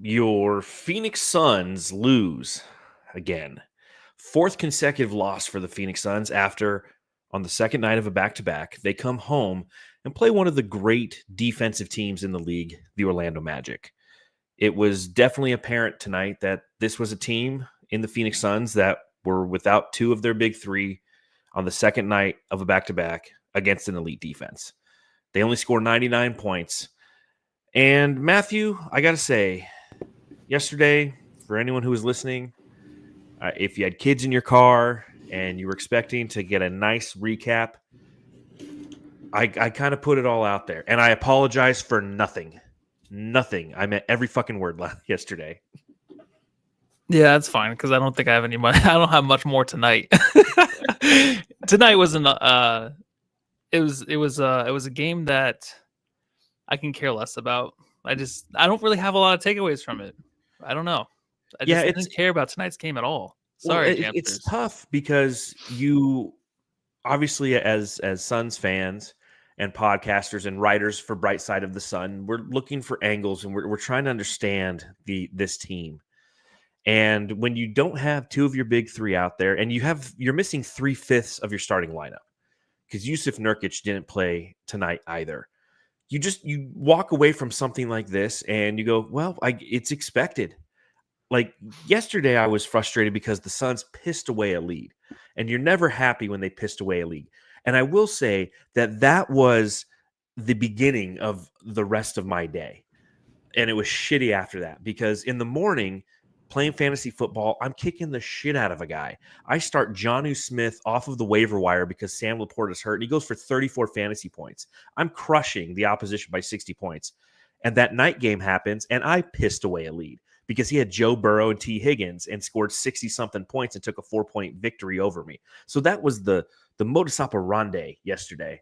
Your Phoenix Suns lose again. Fourth consecutive loss for the Phoenix Suns after, on the second night of a back-to-back, they come home and play one of the great defensive teams in the league, the Orlando Magic. It was definitely apparent tonight that this was a team in the Phoenix Suns that were without two of their big three on the second night of a back-to-back against an elite defense. They only scored 99 points. And Matthew, I got to say, yesterday, for anyone who was listening, if you had kids in your car and you were expecting to get a nice recap, I kind of put it all out there. And I apologize for nothing. Nothing. I meant every fucking word yesterday. Yeah, that's fine because I don't think I have any money. I don't have much more tonight. Tonight wasn't. It was a game that I can care less about. I don't really have a lot of takeaways from it. I don't know. I didn't care about tonight's game at all. Sorry, well, it's tough because you obviously, as Suns fans and podcasters and writers for Bright Side of the Sun, we're looking for angles and we're trying to understand this team. And when you don't have two of your big three out there, and you're missing 3/5 of your starting lineup because Yusuf Nurkic didn't play tonight either. You walk away from something like this and you go, well, it's expected. Like yesterday, I was frustrated because the Suns pissed away a lead, and you're never happy when they pissed away a lead. And I will say that was the beginning of the rest of my day. And it was shitty after that because in the morning, playing fantasy football, I'm kicking the shit out of a guy. I start Jonnu Smith off of the waiver wire because Sam Laporte is hurt, and he goes for 34 fantasy points. I'm crushing the opposition by 60 points. And that night game happens, and I pissed away a lead because he had Joe Burrow and T. Higgins and scored 60-something points and took a 4-point victory over me. So that was the modus operandi yesterday.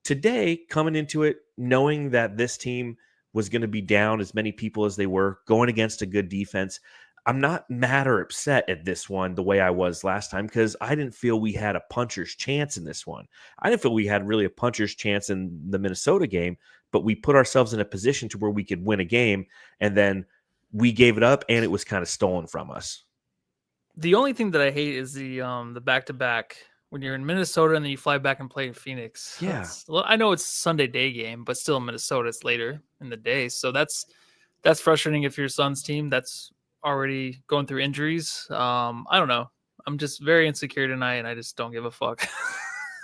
Today, coming into it, knowing that this team was going to be down as many people as they were, going against a good defense, I'm not mad or upset at this one the way I was last time because I didn't feel we had a puncher's chance in this one. I didn't feel we had really a puncher's chance in the Minnesota game, but we put ourselves in a position to where we could win a game, and then we gave it up, and it was kind of stolen from us. The only thing that I hate is the back-to-back when you're in Minnesota and then you fly back and play in Phoenix. Yeah. I know it's Sunday day game, but still in Minnesota, it's later in the day. So that's frustrating if you're a Suns team that's already going through injuries. I don't know. I'm just very insecure tonight, and I just don't give a fuck.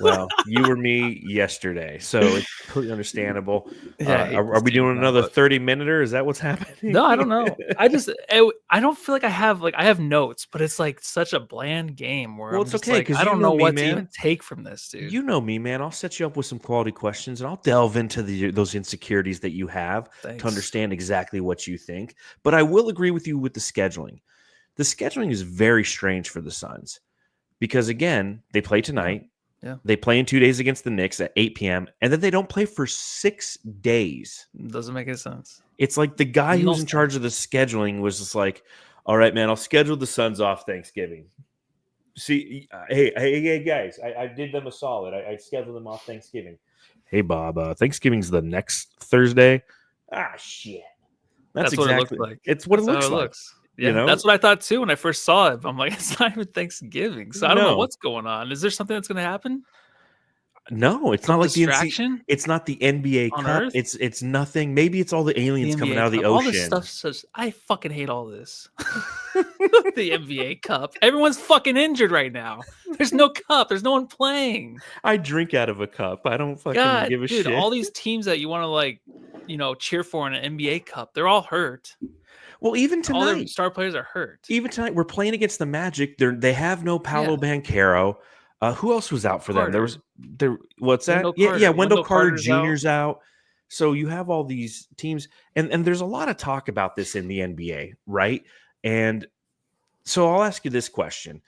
Well, you were me yesterday, so it's completely understandable. Yeah, are we doing another 30-minute? Is that what's happening? No, I don't know. I don't feel like I have notes, but it's like such a bland game where it's okay because I don't know what to even take from this, dude. You know me, man. I'll set you up with some quality questions, and I'll delve into those insecurities that you have to understand exactly what you think. But I will agree with you with the scheduling. The scheduling is very strange for the Suns because, again, they play tonight. Yeah. They play in 2 days against the Knicks at 8 p.m., and then they don't play for 6 days. Doesn't make any sense. It's like the guy who's in charge of the scheduling was just like, all right, man, I'll schedule the Suns off Thanksgiving. See, hey, guys, I did them a solid. I scheduled them off Thanksgiving. Hey, Bob, Thanksgiving's the next Thursday. Ah, shit. That's exactly what it looks like. It's what it looks like. Yeah, you know? That's what I thought too when I first saw it. I'm like, it's not even Thanksgiving, so I don't know what's going on. Is there something that's going to happen? No, it's not like distraction. It's not the NBA on Cup. Earth? It's nothing. Maybe it's all the aliens coming out of the ocean. All this stuff. I fucking hate all this. The NBA Cup. Everyone's fucking injured right now. There's no cup. There's no one playing. I drink out of a cup. I don't fucking give a shit. All these teams that you want to cheer for in an NBA Cup, they're all hurt. Well, even tonight, all their star players are hurt. Even tonight, we're playing against the Magic. They have no Paolo Banchero. Who else was out for them? What's that? Wendell Carter Jr.'s out. So you have all these teams, and there's a lot of talk about this in the NBA, right? And so I'll ask you this question.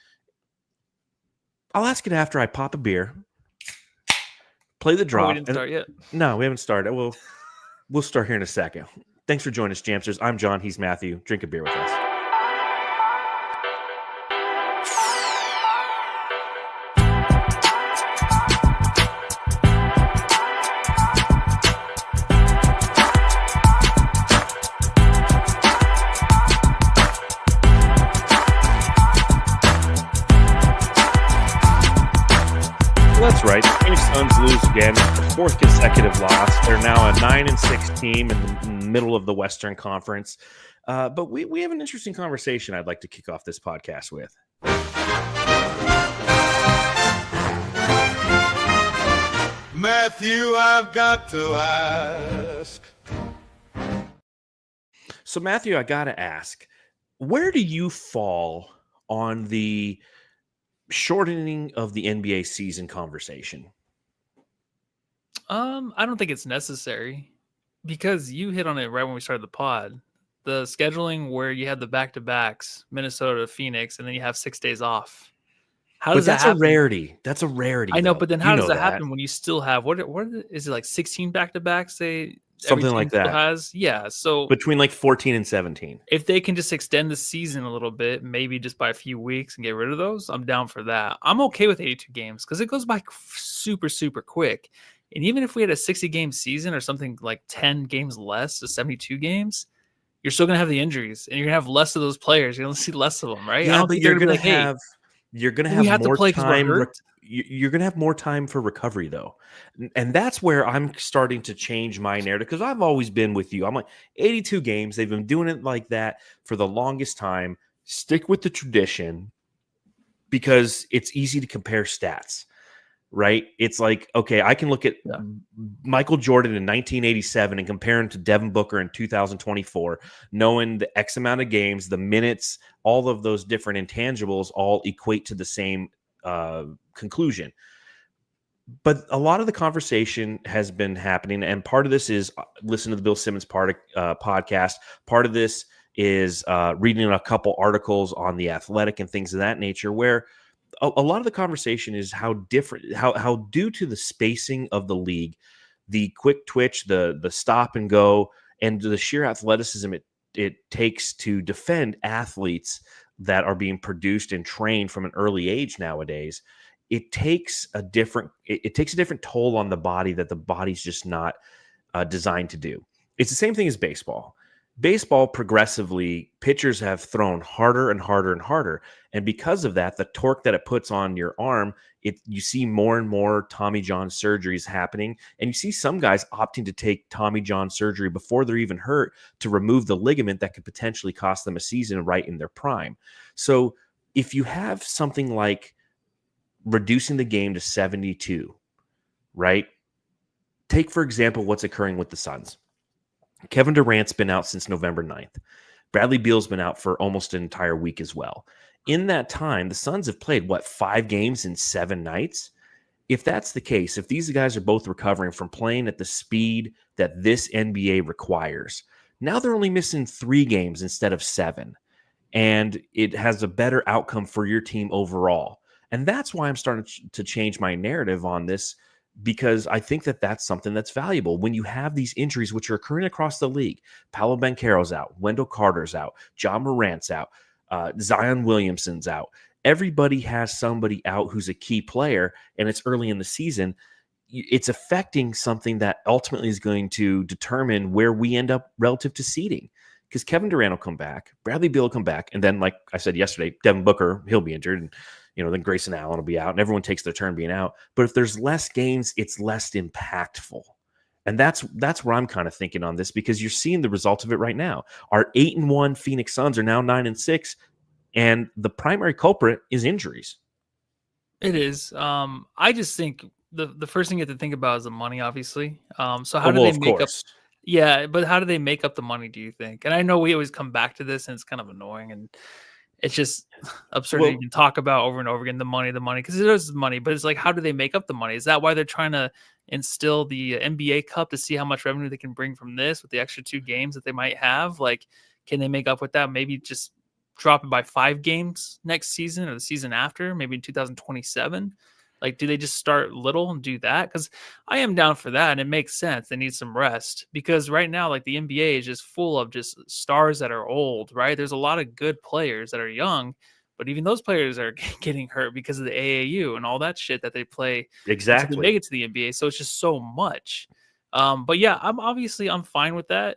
I'll ask it after I pop a beer, play the drop. We didn't start yet. No, we haven't started. We'll start here in a second. Thanks for joining us, Jamsters. I'm John. He's Matthew. Drink a beer with us. right. The Phoenix Suns lose again, fourth consecutive loss. They're now a 9-6 team in the middle of the Western Conference. But we have an interesting conversation I'd like to kick off this podcast with. Matthew, I've got to ask. So, Matthew, I got to ask, where do you fall on the shortening of the NBA season conversation? I don't think it's necessary because you hit on it right when we started the pod. The scheduling where you have the back-to-backs, Minnesota, Phoenix, and then you have 6 days off. How But does that that's a happen? rarity. That's a rarity. I know, though. but then You how does know that happen when you still have what is it, like 16 back-to-backs? Every Something team like still that. has? Yeah. So Between like 14 and 17. if they can just extend the season a little bit, maybe just by a few weeks and get rid of those, I'm down for that. I'm okay with 82 games because it goes by super, super quick. And even if we had a 60-game season or something like 10 games less to 72 games, you're still going to have the injuries and you're going to have less of those players. You're going to see less of them, right? I Yeah, don't but think they're you're going to gonna be like, hey, have we have to more play because we're time. hurt. You're gonna have more time for recovery, though, and that's where I'm starting to change my narrative because I've always been with you. I'm like 82 games. They've been doing it like that for the longest time. Stick with the tradition because it's easy to compare stats. Right? It's like, okay, I can look at Yeah. Michael Jordan in 1987 and compare him to Devin Booker in 2024, knowing the X amount of games, the minutes, all of those different intangibles all equate to the same conclusion. But a lot of the conversation has been happening, and part of this is listen to the Bill Simmons podcast. Part of this is reading a couple articles on The Athletic and things of that nature, where a lot of the conversation is how different, how due to the spacing of the league, the quick twitch, the stop and go, and the sheer athleticism it takes to defend athletes that are being produced and trained from an early age nowadays. It takes a different toll on the body that the body's just not designed to do. It's the same thing as baseball. Baseball, progressively, pitchers have thrown harder and harder and harder. And because of that, the torque that it puts on your arm, you see more and more Tommy John surgeries happening. And you see some guys opting to take Tommy John surgery before they're even hurt to remove the ligament that could potentially cost them a season right in their prime. So if you have something like reducing the game to 72, right? Take, for example, what's occurring with the Suns. Kevin Durant's been out since November 9th. Bradley Beal's been out for almost an entire week as well. In that time, the Suns have played, 5 games in 7 nights? If that's the case, if these guys are both recovering from playing at the speed that this NBA requires, now they're only missing 3 games instead of 7. And it has a better outcome for your team overall. And that's why I'm starting to change my narrative on this, because I think that that's something that's valuable. When you have these injuries, which are occurring across the league, Paolo Banchero's out, Wendell Carter's out, John Morant's out, Zion Williamson's out. Everybody has somebody out who's a key player, and it's early in the season. It's affecting something that ultimately is going to determine where we end up relative to seeding. Because Kevin Durant will come back, Bradley Beal will come back, and then, like I said yesterday, Devin Booker, he'll be injured, and then Grayson Allen will be out, and everyone takes their turn being out. But if there's less games, it's less impactful. And that's where I'm kind of thinking on this, because you're seeing the result of it right now. Our 8-1 Phoenix Suns are now 9-6, and the primary culprit is injuries. It is. I just think the first thing you have to think about is the money, obviously. So how do they make up? Yeah, but how do they make up the money, do you think? And I know we always come back to this, and it's kind of annoying, and it's just absurd to even talk about over and over again, the money, because it is money. But it's like, how do they make up the money? Is that why they're trying to instill the NBA Cup to see how much revenue they can bring from this with the extra 2 games that they might have? Like, can they make up with that? Maybe just drop it by 5 games next season or the season after, maybe in 2027. Like, do they just start little and do that? Because I am down for that, and it makes sense. They need some rest, because right now, like, the NBA is just full of just stars that are old, right? There's a lot of good players that are young, but even those players are getting hurt because of the AAU and all that shit that they play until they make it to the NBA. So it's just so much. But yeah, I'm fine with that.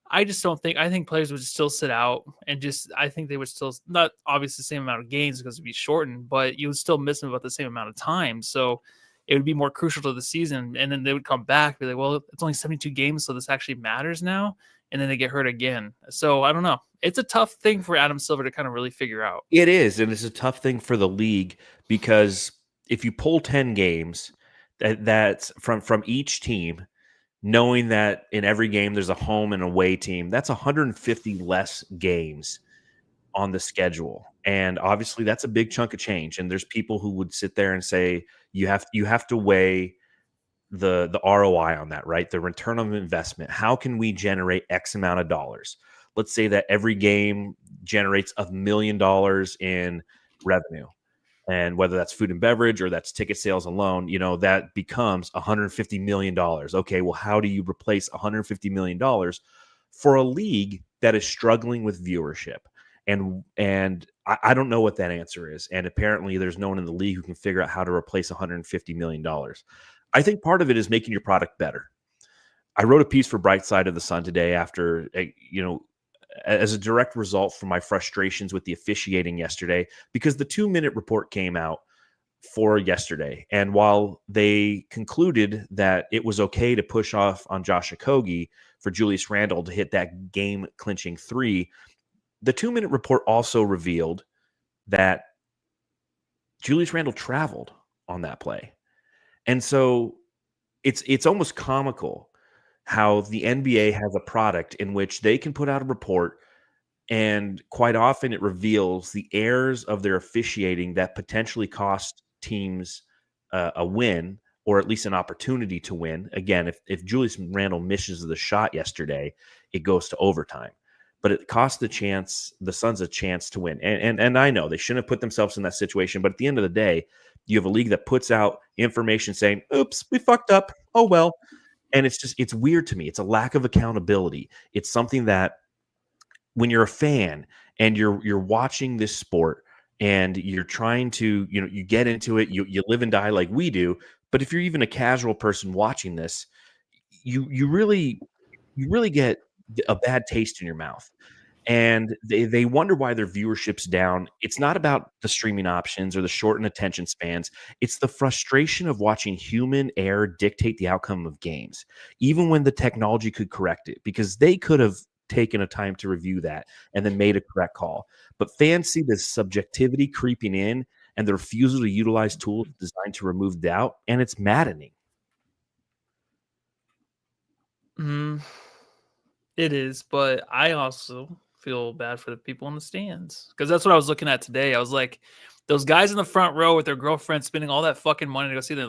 I just don't think, I think players would still sit out, and I think they would still, not obviously the same amount of games because it'd be shortened, but you would still miss them about the same amount of time. So it would be more crucial to the season. And then they would come back, be like, well, it's only 72 games, so this actually matters now. And then they get hurt again. So I don't know. It's a tough thing for Adam Silver to kind of really figure out. It is, and it's a tough thing for the league because if you pull 10 games, that's from each team, knowing that in every game there's a home and away team, that's 150 less games on the schedule. And obviously that's a big chunk of change. And there's people who would sit there and say you have to weigh the ROI on that, right? The return on investment. How can we generate X amount of dollars? Let's say that every game generates $1 million in revenue. And whether that's food and beverage or that's ticket sales alone, that becomes $150 million. Okay, well, how do you replace $150 million for a league that is struggling with viewership? And I don't know what that answer is. And apparently there's no one in the league who can figure out how to replace $150 million. I think part of it is making your product better. I wrote a piece for Bright Side of the Sun today after, as a direct result from my frustrations with the officiating yesterday, because the 2-minute report came out for yesterday. And while they concluded that it was okay to push off on Josh Okogie for Julius Randle to hit that game-clinching 3, the 2-minute report also revealed that Julius Randle traveled on that play. And so it's almost comical how the NBA has a product in which they can put out a report, and quite often it reveals the errors of their officiating that potentially cost teams a win, or at least an opportunity to win. Again, if Julius Randle misses the shot yesterday, it goes to overtime. But it cost the Suns a chance to win. And I know they shouldn't have put themselves in that situation, but at the end of the day, you have a league that puts out information saying, oops, we fucked up. Oh, well. And it's weird to me. It's a lack of accountability. It's something that when you're a fan and you're watching this sport and you're trying to, you get into it, you live and die like we do. But if you're even a casual person watching this, you really get a bad taste in your mouth. And they wonder why their viewership's down. It's not about the streaming options or the shortened attention spans. It's the frustration of watching human error dictate the outcome of games, even when the technology could correct it, because they could have taken a time to review that and then made a correct call. But fans see this subjectivity creeping in and the refusal to utilize tools designed to remove doubt, and it's maddening. It is, but I also feel bad for the people in the stands, because that's what I was looking at today. I was like, those guys in the front row with their girlfriends spending all that fucking money to go see the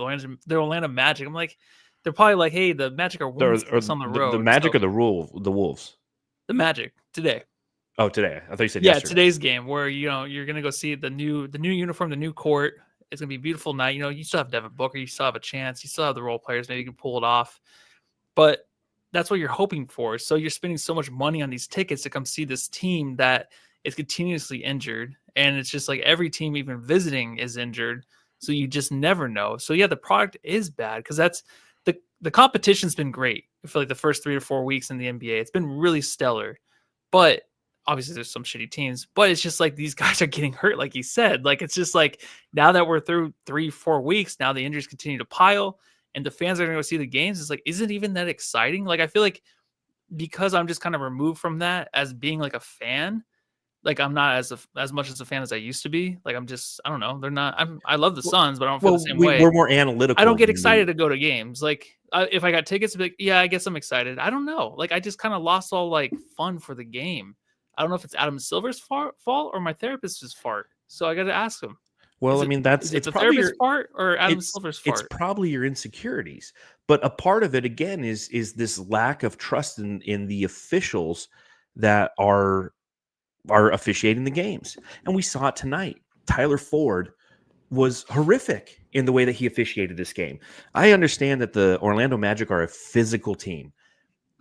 Orlando Magic. I'm like, they're probably like, hey, the Magic are winning on the road. The Magic or the Wolves? The Magic today. Oh, today. I thought you said yesterday. Today's game where you're gonna go see the new uniform, the new court. It's gonna be a beautiful night. You still have Devin Booker, you still have a chance, you still have the role players, maybe you can pull it off. But that's what you're hoping for. So you're spending so much money on these tickets to come see this team that is continuously injured. And it's just like every team even visiting is injured. So you just never know. So yeah, the product is bad because that's the competition's been great. I feel like the first 3 or 4 weeks in the NBA, it's been really stellar. But obviously there's some shitty teams, but it's just like these guys are getting hurt, like you said. Like it's just like now that we're through 3-4 weeks, now the injuries continue to pile. And the fans are going to go see the games. It's like, is it even that exciting? Like, I feel like because I'm just kind of removed from that as being like a fan, like I'm not as much as a fan as I used to be. Like I don't know. They're not. I love the Suns, but I don't feel the same way. We're more analytical. I don't get excited to go to games. Like if I got tickets, I'd be like, yeah, I guess I'm excited. I don't know. Like I just kind of lost all like fun for the game. I don't know if it's Adam Silver's fault or my therapist's fault. So I got to ask him. Well, it's the probably therapist's part or Adam Silver's part? It's probably your insecurities, but a part of it again is this lack of trust in the officials that are officiating the games, and we saw it tonight. Tyler Ford was horrific in the way that he officiated this game. I understand that the Orlando Magic are a physical team,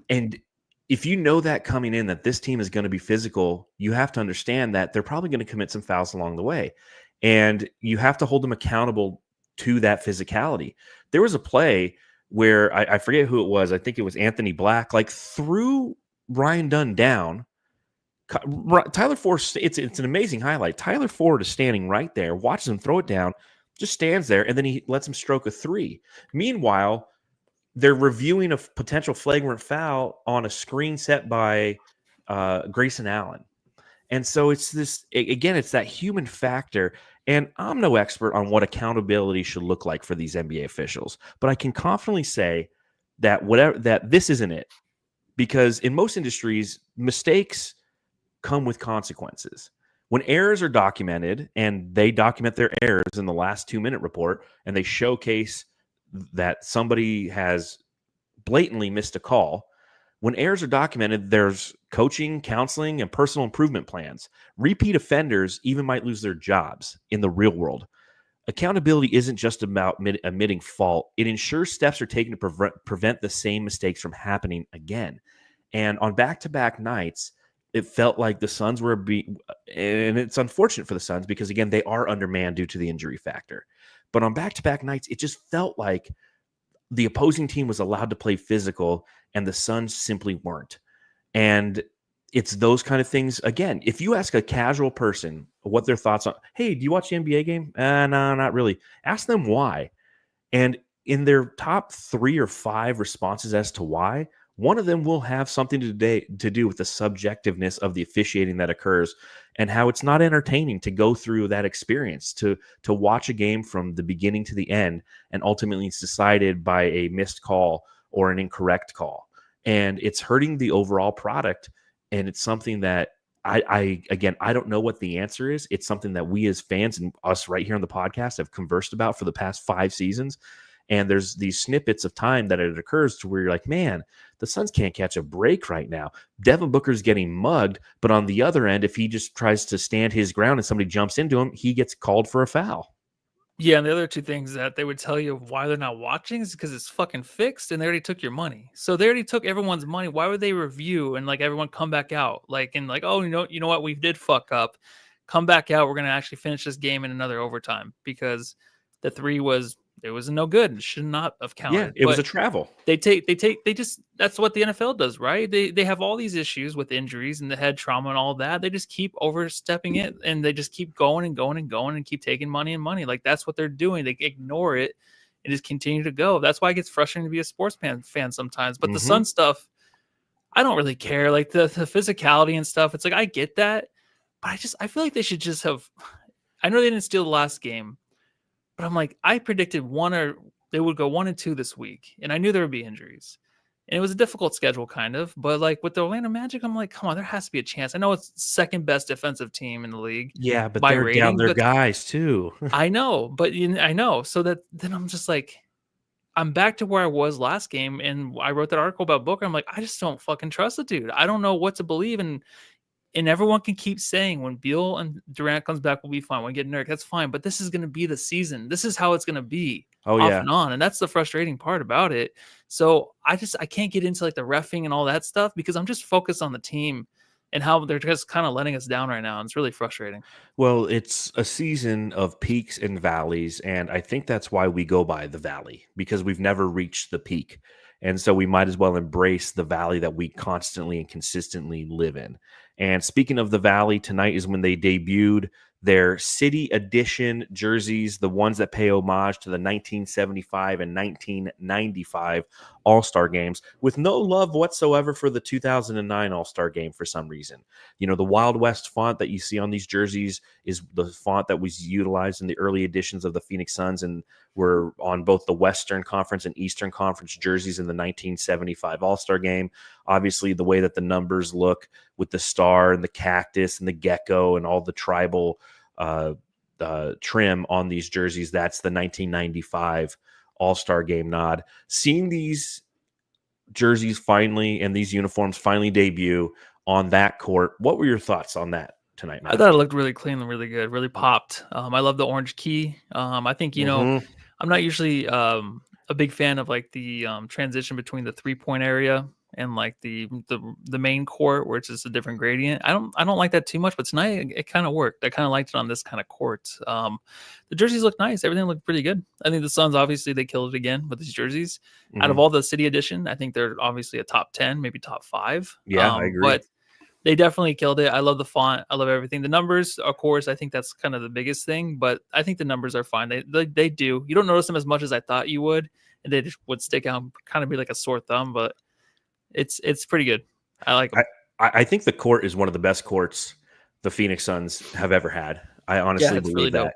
and if you know that coming in that this team is going to be physical, you have to understand that they're probably going to commit some fouls along the way. And you have to hold them accountable to that physicality. There was a play where I forget who it was. I think it was Anthony Black, like threw Ryan Dunn down. Tyler Ford, it's an amazing highlight. Tyler Ford is standing right there, watches him throw it down. just stands there, and then he lets him stroke a three. Meanwhile, they're reviewing a potential flagrant foul on a screen set by Grayson Allen. And so it's again, it's that human factor. And I'm no expert on what accountability should look like for these NBA officials, but I can confidently say that this isn't it. Because in most industries, mistakes come with consequences. When errors are documented and they document their errors in the last 2-minute report and they showcase that somebody has blatantly missed a call, when errors are documented, there's coaching, counseling, and personal improvement plans. Repeat offenders even might lose their jobs in the real world. Accountability isn't just about admitting fault. It ensures steps are taken to prevent the same mistakes from happening again. And on back-to-back nights, it felt like the Suns were and it's unfortunate for the Suns because, again, they are undermanned due to the injury factor. But on back-to-back nights, it just felt like the opposing team was allowed to play physical and the Suns simply weren't. And it's those kind of things. Again, if you ask a casual person what their thoughts are, hey, do you watch the NBA game? No, not really. Ask them why. And in their top 3 or 5 responses as to why, one of them will have something to do with the subjectiveness of the officiating that occurs and how it's not entertaining to go through that experience, to watch a game from the beginning to the end, and ultimately it's decided by a missed call or an incorrect call. And it's hurting the overall product. And it's something that I don't know what the answer is. It's something that we as fans and us right here on the podcast have conversed about for the past 5 seasons. And there's these snippets of time that it occurs to where you're like, man, the Suns can't catch a break right now. Devin Booker's getting mugged, but on the other end, if he just tries to stand his ground and somebody jumps into him, he gets called for a foul. Yeah, and the other two things that they would tell you why they're not watching is because it's fucking fixed and they already took your money. So they already took everyone's money. Why would they review and like everyone come back out? Like, and like, oh, you know what? We did fuck up. Come back out. We're gonna actually finish this game in another overtime because the 3 was no good. It should not have counted. Yeah, it was a travel. They just that's what the NFL does, right? They have all these issues with injuries and the head trauma and all that. They just keep overstepping it and they just keep going and going and going and keep taking money and money. Like that's what they're doing. They ignore it and just continue to go. That's why it gets frustrating to be a sports fan sometimes. But the Sun stuff, I don't really care. Like the physicality and stuff, it's like I get that, but I feel like they should just have. I know they didn't steal the last game, but I'm like, I predicted they would go 1-2 this week, and I knew there would be injuries. And it was a difficult schedule, kind of. But like with the Orlando Magic, I'm like, come on, there has to be a chance. I know it's second best defensive team in the league. Yeah, but by they're rating, down their but guys too. I know, but I know. So that then I'm just like, I'm back to where I was last game, and I wrote that article about Booker. I'm like, I just don't fucking trust the dude. I don't know what to believe, and everyone can keep saying when Beal and Durant comes back, we'll be fine. When we get Nurk, that's fine. But this is going to be the season. This is how it's going to be off and on. And that's the frustrating part about it. So I can't get into like the reffing and all that stuff because I'm just focused on the team and how they're just kind of letting us down right now. And it's really frustrating. Well, it's a season of peaks and valleys. And I think that's why we go by the valley, because we've never reached the peak. And so we might as well embrace the valley that we constantly and consistently live in. And speaking of the valley, tonight is when they debuted their city edition jerseys, the ones that pay homage to the 1975 and 1995 All-Star games, with no love whatsoever for the 2009 All-Star game for some reason. You know, the Wild West font that you see on these jerseys is the font that was utilized in the early editions of the Phoenix Suns and were on both the Western Conference and Eastern Conference jerseys in the 1975 All-Star game. Obviously, the way that the numbers look with the star and the cactus and the gecko and all the tribal trim on these jerseys, that's the 1995 All-Star game nod. Seeing these jerseys finally and these uniforms finally debut on that court, what were your thoughts on that tonight, Matt? I thought it looked really clean and really good, really popped. I love the orange key. I think, you know, I'm not usually a big fan of like the transition between the 3-point area and like the main court where it's just a different gradient. I don't like that too much, but tonight it kind of worked. I kind of liked it on this kind of court. The jerseys look nice. Everything looked pretty good. I think the Suns, obviously they killed it again with these jerseys. Out of all the city edition, I think they're obviously a top 10, maybe top 5. Yeah, I agree. But They definitely killed it. I love the font. I love everything. The numbers, of course, I think that's kind of the biggest thing, but I think the numbers are fine. They do. You don't notice them as much as I thought you would, and they just would stick out, kind of be like a sore thumb, but it's pretty good. I like them. I think the court is one of the best courts the Phoenix Suns have ever had. I Yeah, honestly it's really believe that dope.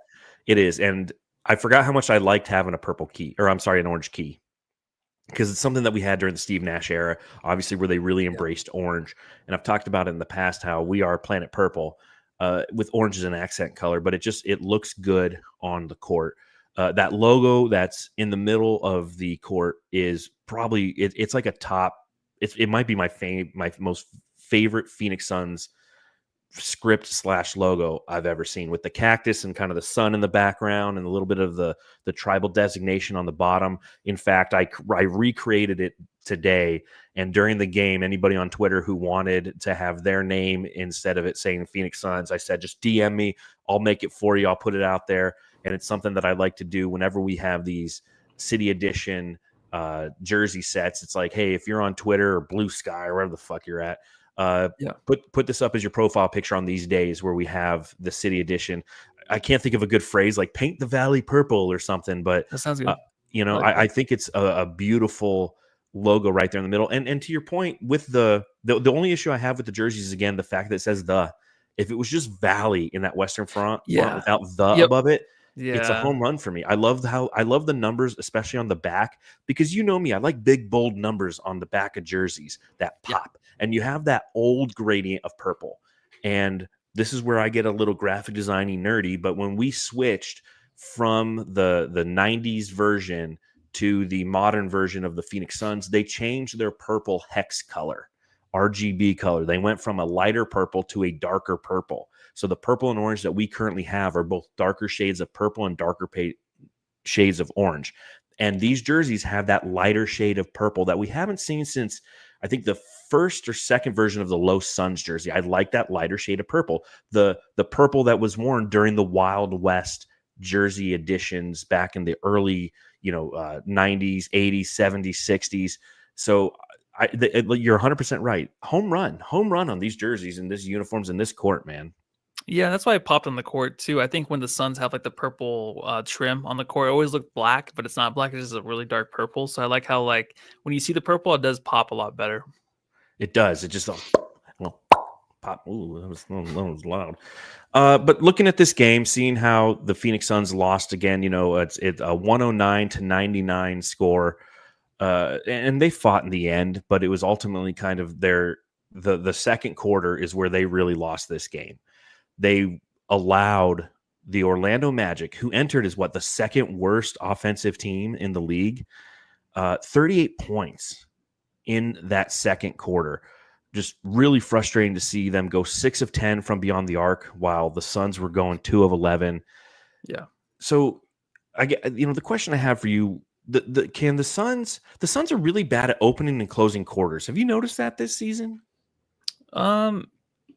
it is, and I forgot how much I liked having a purple key, or I'm sorry, an orange key, because it's something that we had during the Steve Nash era, obviously, where they really Yeah. embraced orange. And I've talked about it in the past how we are Planet Purple with orange as an accent color, but it looks good on the court. That logo that's in the middle of the court is probably it's like a top. It might be my most favorite Phoenix Suns script / logo I've ever seen, with the cactus and kind of the sun in the background and a little bit of the tribal designation on the bottom. In fact, I recreated it today, and during the game, anybody on Twitter who wanted to have their name instead of it saying Phoenix Suns, I said, just DM me, I'll make it for you, I'll put it out there. And it's something that I like to do whenever we have these city edition jersey sets. It's like, hey, if you're on Twitter or Blue Sky or wherever the fuck you're at, Yeah. put this up as your profile picture on these days where we have the city edition. I can't think of a good phrase like paint the valley purple or something, but That sounds good. I think it's a beautiful logo right there in the middle. And to your point, with the only issue I have with the jerseys is, again, the fact that it says the. If it was just Valley in that Western front Yeah. without the Yep. above it, it's a Yeah. home run for me. I love the numbers, especially on the back, because you know me, I like big, bold numbers on the back of jerseys that pop. And you have that old gradient of purple. And this is where I get a little graphic designing nerdy. But when we switched from the 90s version to the modern version of the Phoenix Suns, they changed their purple hex color, RGB color. They went from a lighter purple to a darker purple. So the purple and orange that we currently have are both darker shades of purple and darker shades of orange. And these jerseys have that lighter shade of purple that we haven't seen since, I think, the first or second version of the Low Suns jersey. I like that lighter shade of purple. The purple that was worn during the Wild West jersey editions back in the early, 90s, 80s, 70s, 60s. So you're 100% right. Home run on these jerseys and these uniforms in this court, man. Yeah, that's why I popped on the court too. I think when the Suns have like the purple trim on the court, it always look black, but it's not black. It's just a really dark purple. So I like how, like, when you see the purple, it does pop a lot better. It does. It just pop. Ooh, that was loud. But looking at this game, seeing how the Phoenix Suns lost again, it's a 109-99 score. And they fought in the end, but it was ultimately kind of the second quarter is where they really lost this game. They allowed the Orlando Magic, who entered as the second worst offensive team in the league, 38 points in that second quarter. Just really frustrating to see them go 6 of 10 from beyond the arc while the Suns were going 2 of 11. Yeah. So I get, the question I have for you, the Suns are really bad at opening and closing quarters. Have you noticed that this season?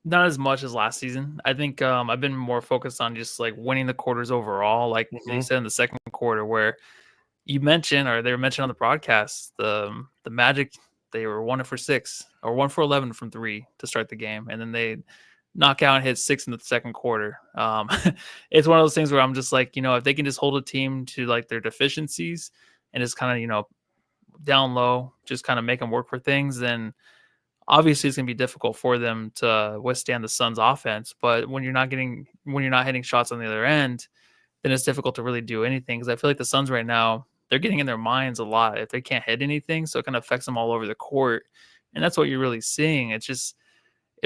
Not as much as last season. I think I've been more focused on just like winning the quarters overall. Like you said in the second quarter, where you mentioned, or they were mentioned on the broadcast, the Magic, they were 1 for 6 or 1 for 11 from 3 to start the game, and then they knock out and hit 6 in the second quarter. It's one of those things where I'm just like, if they can just hold a team to like their deficiencies and just kind of down low, just kind of make them work for things, then obviously it's going to be difficult for them to withstand the Suns offense. But when you're not hitting shots on the other end, then it's difficult to really do anything. Because I feel like the Suns right now, they're getting in their minds a lot if they can't hit anything. So it kind of affects them all over the court. And that's what you're really seeing. It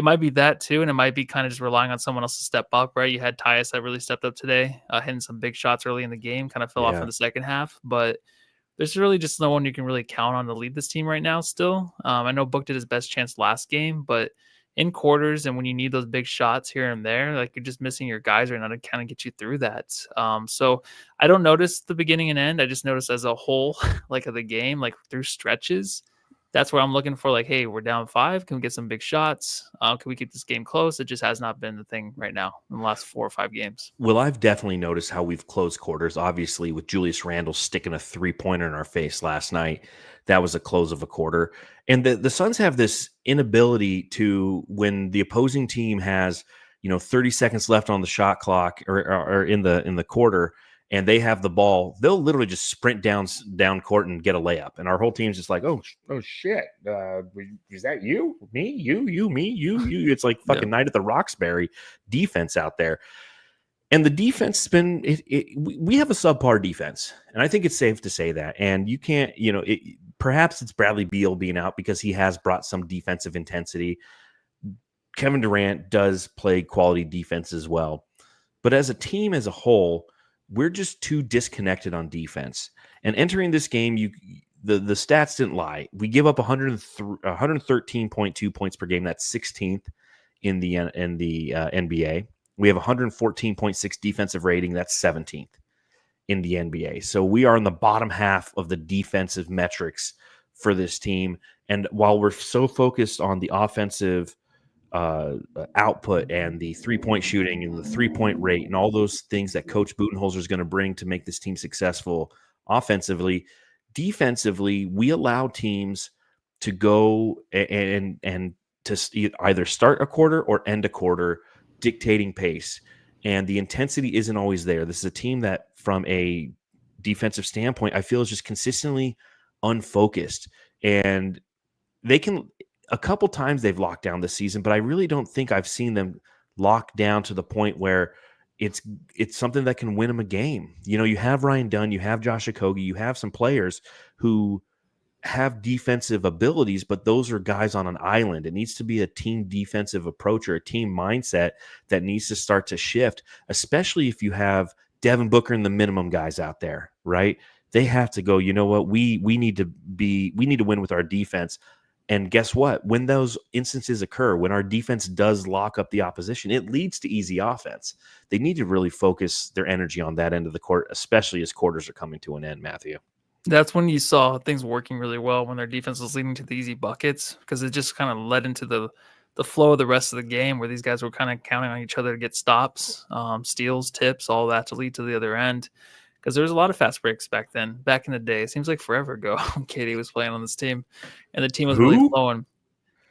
might be that too. And it might be kind of just relying on someone else to step up, right? You had Tyus that really stepped up today, hitting some big shots early in the game, kind of fell off in the second half. But there's really just no one you can really count on to lead this team right now still. I know Book did his best chance last game, but in quarters and when you need those big shots here and there, like, you're just missing your guys right now to kind of get you through that. So I don't notice the beginning and end. I just notice as a whole, like, of the game, like through stretches, that's where I'm looking for, like, hey, we're down 5. Can we get some big shots? Can we keep this game close? It just has not been the thing right now in the last 4 or 5 games. Well, I've definitely noticed how we've closed quarters. Obviously, with Julius Randle sticking a 3-pointer in our face last night, that was a close of a quarter. And the Suns have this inability to, when the opposing team has 30 seconds left on the shot clock or in the quarter, and they have the ball, they'll literally just sprint down court and get a layup. And our whole team's just like, oh shit, is that you, me, you, me, you? It's like fucking Night at the Roxbury defense out there. And the defense has been, we have a subpar defense. And I think it's safe to say that. And you can't, perhaps it's Bradley Beal being out because he has brought some defensive intensity. Kevin Durant does play quality defense as well. But as a team as a whole, we're just too disconnected on defense. And entering this game, the stats didn't lie. We give up 113.2 points per game. That's 16th in the NBA. We have 114.6 defensive rating. That's 17th in the NBA. So we are in the bottom half of the defensive metrics for this team. And while we're so focused on the offensive output and the 3-point shooting and the 3-point rate and all those things that Coach Budenholzer is going to bring to make this team successful offensively, defensively, we allow teams to go and to either start a quarter or end a quarter dictating pace, and the intensity isn't always there. This is a team that, from a defensive standpoint, I feel is just consistently unfocused, and they can, a couple times they've locked down this season, but I really don't think I've seen them lock down to the point where it's something that can win them a game. You have Ryan Dunn, you have Josh Okogie, you have some players who have defensive abilities, but those are guys on an island. It needs to be a team defensive approach or a team mindset that needs to start to shift, especially if you have Devin Booker and the minimum guys out there, right? They have to go, you know what? We need to win with our defense. And guess what? When those instances occur, when our defense does lock up the opposition, it leads to easy offense. They need to really focus their energy on that end of the court, especially as quarters are coming to an end, Matthew. That's when you saw things working really well, when their defense was leading to the easy buckets, because it just kind of led into the flow of the rest of the game, where these guys were kind of counting on each other to get stops, steals, tips, all that to lead to the other end. Because there was a lot of fast breaks back then. Back in the day, it seems like forever ago when KD was playing on this team, and the team was really flowing.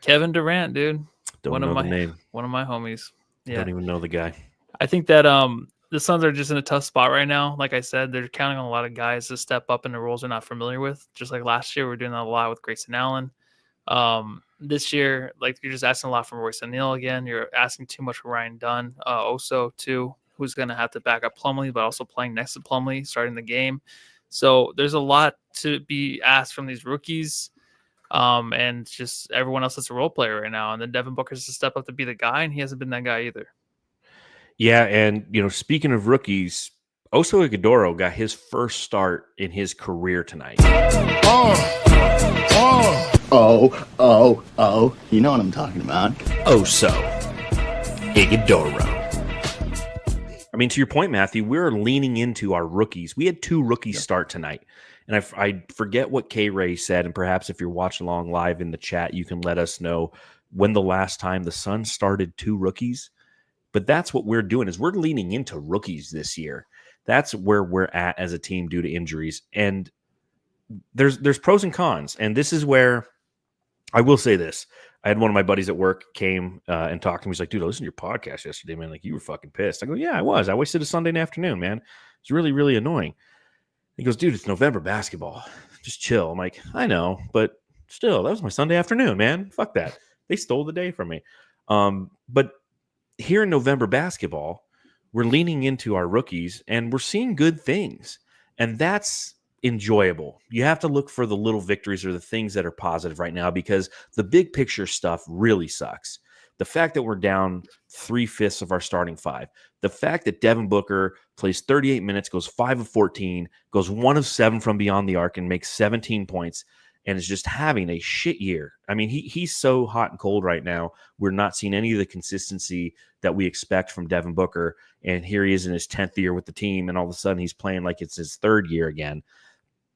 Kevin Durant, dude, Don't know the name. One of my homies. Yeah, don't even know the guy. I think that the Suns are just in a tough spot right now. Like I said, they're counting on a lot of guys to step up in the roles they're not familiar with. Just like last year, we were doing that a lot with Grayson Allen. This year, like, you're just asking a lot from Royce O'Neal again. You're asking too much for Ryan Dunn, also too, who's going to have to back up Plumlee, but also playing next to Plumlee, starting the game. So there's a lot to be asked from these rookies, and just everyone else that's a role player right now. And then Devin Booker's to step up to be the guy, and he hasn't been that guy either. Yeah, and speaking of rookies, Oso Ighodaro got his first start in his career tonight. You know what I'm talking about. Oso Ighodaro. I mean, to your point, Matthew, we're leaning into our rookies. We had 2 rookies start tonight. And I forget what K-Ray said, and perhaps if you're watching along live in the chat, you can let us know when the last time the Suns started 2 rookies. But that's what we're doing, is we're leaning into rookies this year. That's where we're at as a team due to injuries. And there's pros and cons. And this is where I will say this. I had one of my buddies at work came and talked to me. He's like, dude, I listened to your podcast yesterday, man. Like, you were fucking pissed. I go, yeah, I was. I wasted a Sunday afternoon, man. It's really, really annoying. He goes, dude, it's November basketball. Just chill. I'm like, I know, but still, that was my Sunday afternoon, man. Fuck that. They stole the day from me. But here in November basketball, we're leaning into our rookies and we're seeing good things. And that's enjoyable. You have to look for the little victories or the things that are positive right now, because the big picture stuff really sucks. The fact that we're down 3/5 of our starting 5, the fact that Devin Booker plays 38 minutes, goes 5 of 14, goes 1 of 7 from beyond the arc and makes 17 points and is just having a shit year. I mean, he's so hot and cold right now. We're not seeing any of the consistency that we expect from Devin Booker. And here he is in his 10th year with the team, and all of a sudden he's playing like it's his 3rd year again.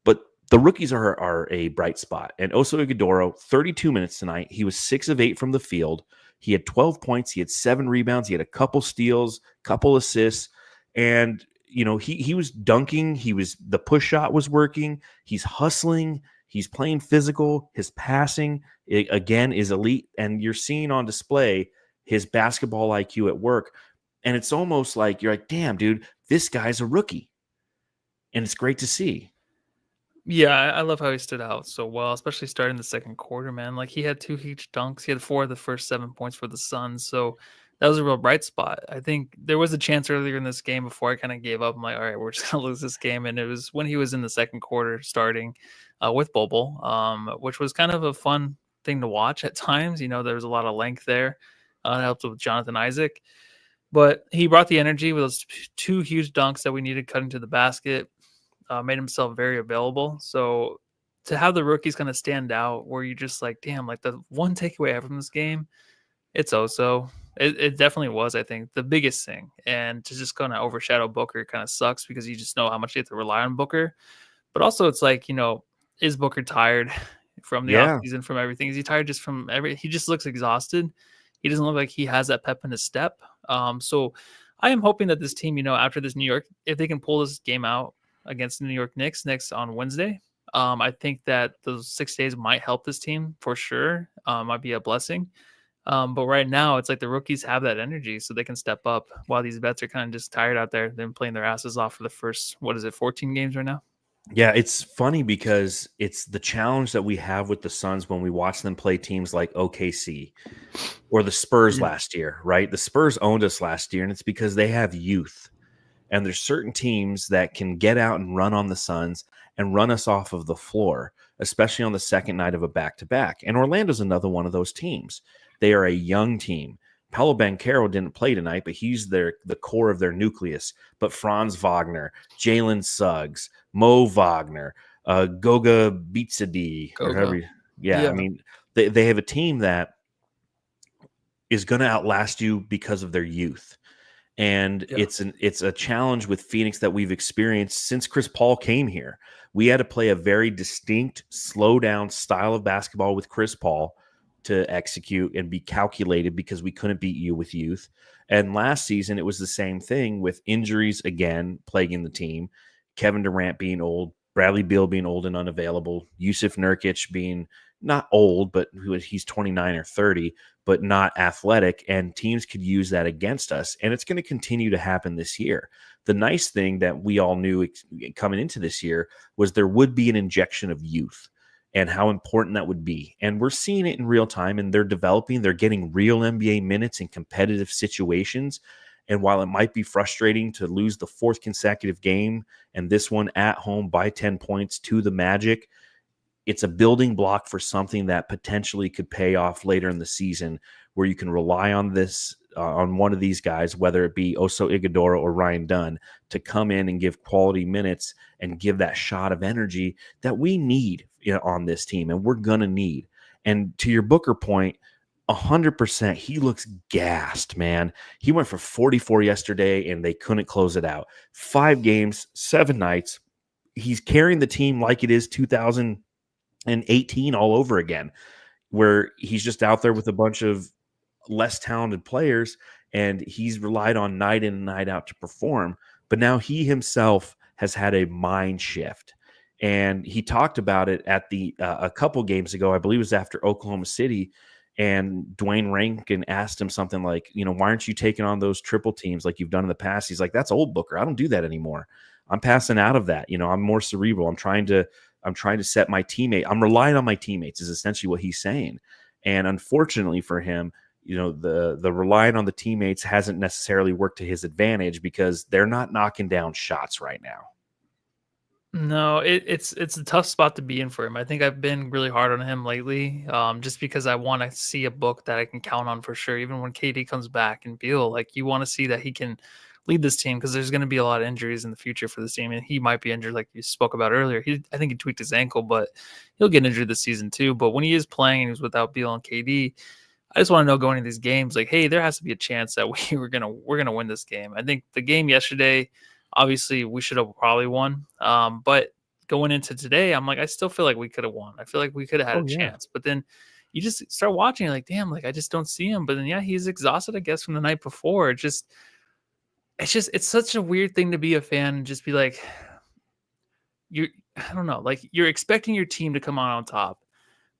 But the rookies are a bright spot. And Oso Ighodaro, 32 minutes tonight. He was 6 of 8 from the field. He had 12 points. He had 7 rebounds. He had a couple steals, couple assists. And, he was dunking. The push shot was working. He's hustling. He's playing physical. His passing, again, is elite. And you're seeing on display his basketball IQ at work. And it's almost like you're like, damn, dude, this guy's a rookie. And it's great to see. Yeah, I love how he stood out so well, especially starting the second quarter, man. Like he had 2 huge dunks. He had 4 of the first 7 points for the Suns. So that was a real bright spot. I think there was a chance earlier in this game before I kind of gave up. I'm like, all right, we're just gonna lose this game. And it was when he was in the second quarter starting with Bobo, which was kind of a fun thing to watch at times. There was a lot of length there. It helped with Jonathan Isaac. But he brought the energy with those 2 huge dunks that we needed cutting to the basket. Made himself very available. So to have the rookies kind of stand out where you just like, damn, like the one takeaway I have from this game, it's Oso. It definitely was, I think, the biggest thing. And to just kind of overshadow Booker kind of sucks because you just know how much you have to rely on Booker. But also it's like, is Booker tired from the offseason, from everything? Is he tired just from he just looks exhausted. He doesn't look like he has that pep in his step. So I am hoping that this team, after this New York, if they can pull this game out against the New York Knicks next on Wednesday. I think that those 6 days might help this team for sure. Might be a blessing. But right now, it's like the rookies have that energy so they can step up while these vets are kind of just tired out there. They're playing their asses off for the first, 14 games right now? Yeah, it's funny because it's the challenge that we have with the Suns when we watch them play teams like OKC or the Spurs last year, right? The Spurs owned us last year, and it's because they have youth. And there's certain teams that can get out and run on the Suns and run us off of the floor, especially on the second night of a back-to-back. And Orlando's another one of those teams. They are a young team. Paolo Banchero didn't play tonight, but he's the core of their nucleus. But Franz Wagner, Jalen Suggs, Mo Wagner, Goga Bitsadi, or however. Yeah, I mean, they have a team that is going to outlast you because of their youth. And it's a challenge with Phoenix that we've experienced since Chris Paul came here. We had to play a very distinct, slow down style of basketball with Chris Paul to execute and be calculated because we couldn't beat you with youth. And last season, it was the same thing with injuries again plaguing the team. Kevin Durant being old, Bradley Beal being old and unavailable, Yusuf Nurkic being not old, but he's 29 or 30, but not athletic, and teams could use that against us, and it's going to continue to happen this year. The nice thing that we all knew coming into this year was there would be an injection of youth and how important that would be, and we're seeing it in real time, and they're getting real NBA minutes in competitive situations, and while it might be frustrating to lose the 4th consecutive game and this one at home by 10 points to the Magic, it's a building block for something that potentially could pay off later in the season where you can rely on this, on one of these guys, whether it be Oso Ighodaro or Ryan Dunn, to come in and give quality minutes and give that shot of energy that we need on this team and we're going to need. And to your Booker point, 100%, he looks gassed, man. He went for 44 yesterday and they couldn't close it out. 5 games, 7 nights. He's carrying the team like it is 2018 all over again, where he's just out there with a bunch of less talented players and he's relied on night in and night out to perform. But now he himself has had a mind shift. And he talked about it at a couple games ago, I believe it was after Oklahoma City. And Dwayne Rankin asked him something like, why aren't you taking on those triple teams like you've done in the past? He's like, that's old, Booker. I don't do that anymore. I'm passing out of that. I'm more cerebral. I'm trying to set my teammate. I'm relying on my teammates is essentially what he's saying. And unfortunately for him, the relying on the teammates hasn't necessarily worked to his advantage because they're not knocking down shots right now. No, it's a tough spot to be in for him. I think I've been really hard on him lately, just because I want to see a book that I can count on for sure. Even when KD comes back and Beal, like you want to see that he can lead this team because there's going to be a lot of injuries in the future for this team, and he might be injured, like you spoke about earlier. I think he tweaked his ankle, but he'll get injured this season too. But when he is playing and he's without Beal and KD, I just want to know going into these games, like, hey, there has to be a chance that we're gonna win this game. I think the game yesterday, obviously, we should have probably won. But going into today, I'm like, I still feel like we could have won. I feel like we could have had Oh, a yeah. chance. But then you just start watching, you're like, damn, like I just don't see him. But then yeah, he's exhausted, I guess, from the night before. It's such a weird thing to be a fan and just be like, you I don't know, like you're expecting your team to come out on top.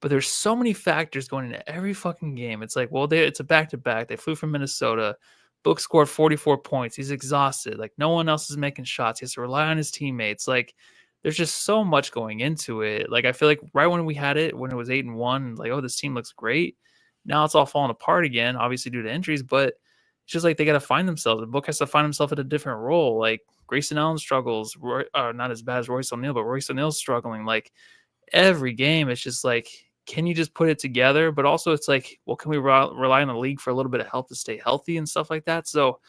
But there's so many factors going into every fucking game. It's like, well, it's a back-to-back. They flew from Minnesota. Book scored 44 points. He's exhausted. Like, no one else is making shots. He has to rely on his teammates. Like, there's just so much going into it. Like, I feel like right when we had it, when it was 8-1, like, oh, this team looks great. Now it's all falling apart again, obviously due to injuries. But it's just like they got to find themselves. The Book has to find himself in a different role. Like, Grayson Allen struggles. Not as bad as Royce O'Neal, but Royce O'Neal's struggling. Like, every game, it's just like, can you just put it together? But also it's like, well, can we rely on the league for a little bit of help to stay healthy and stuff like that? So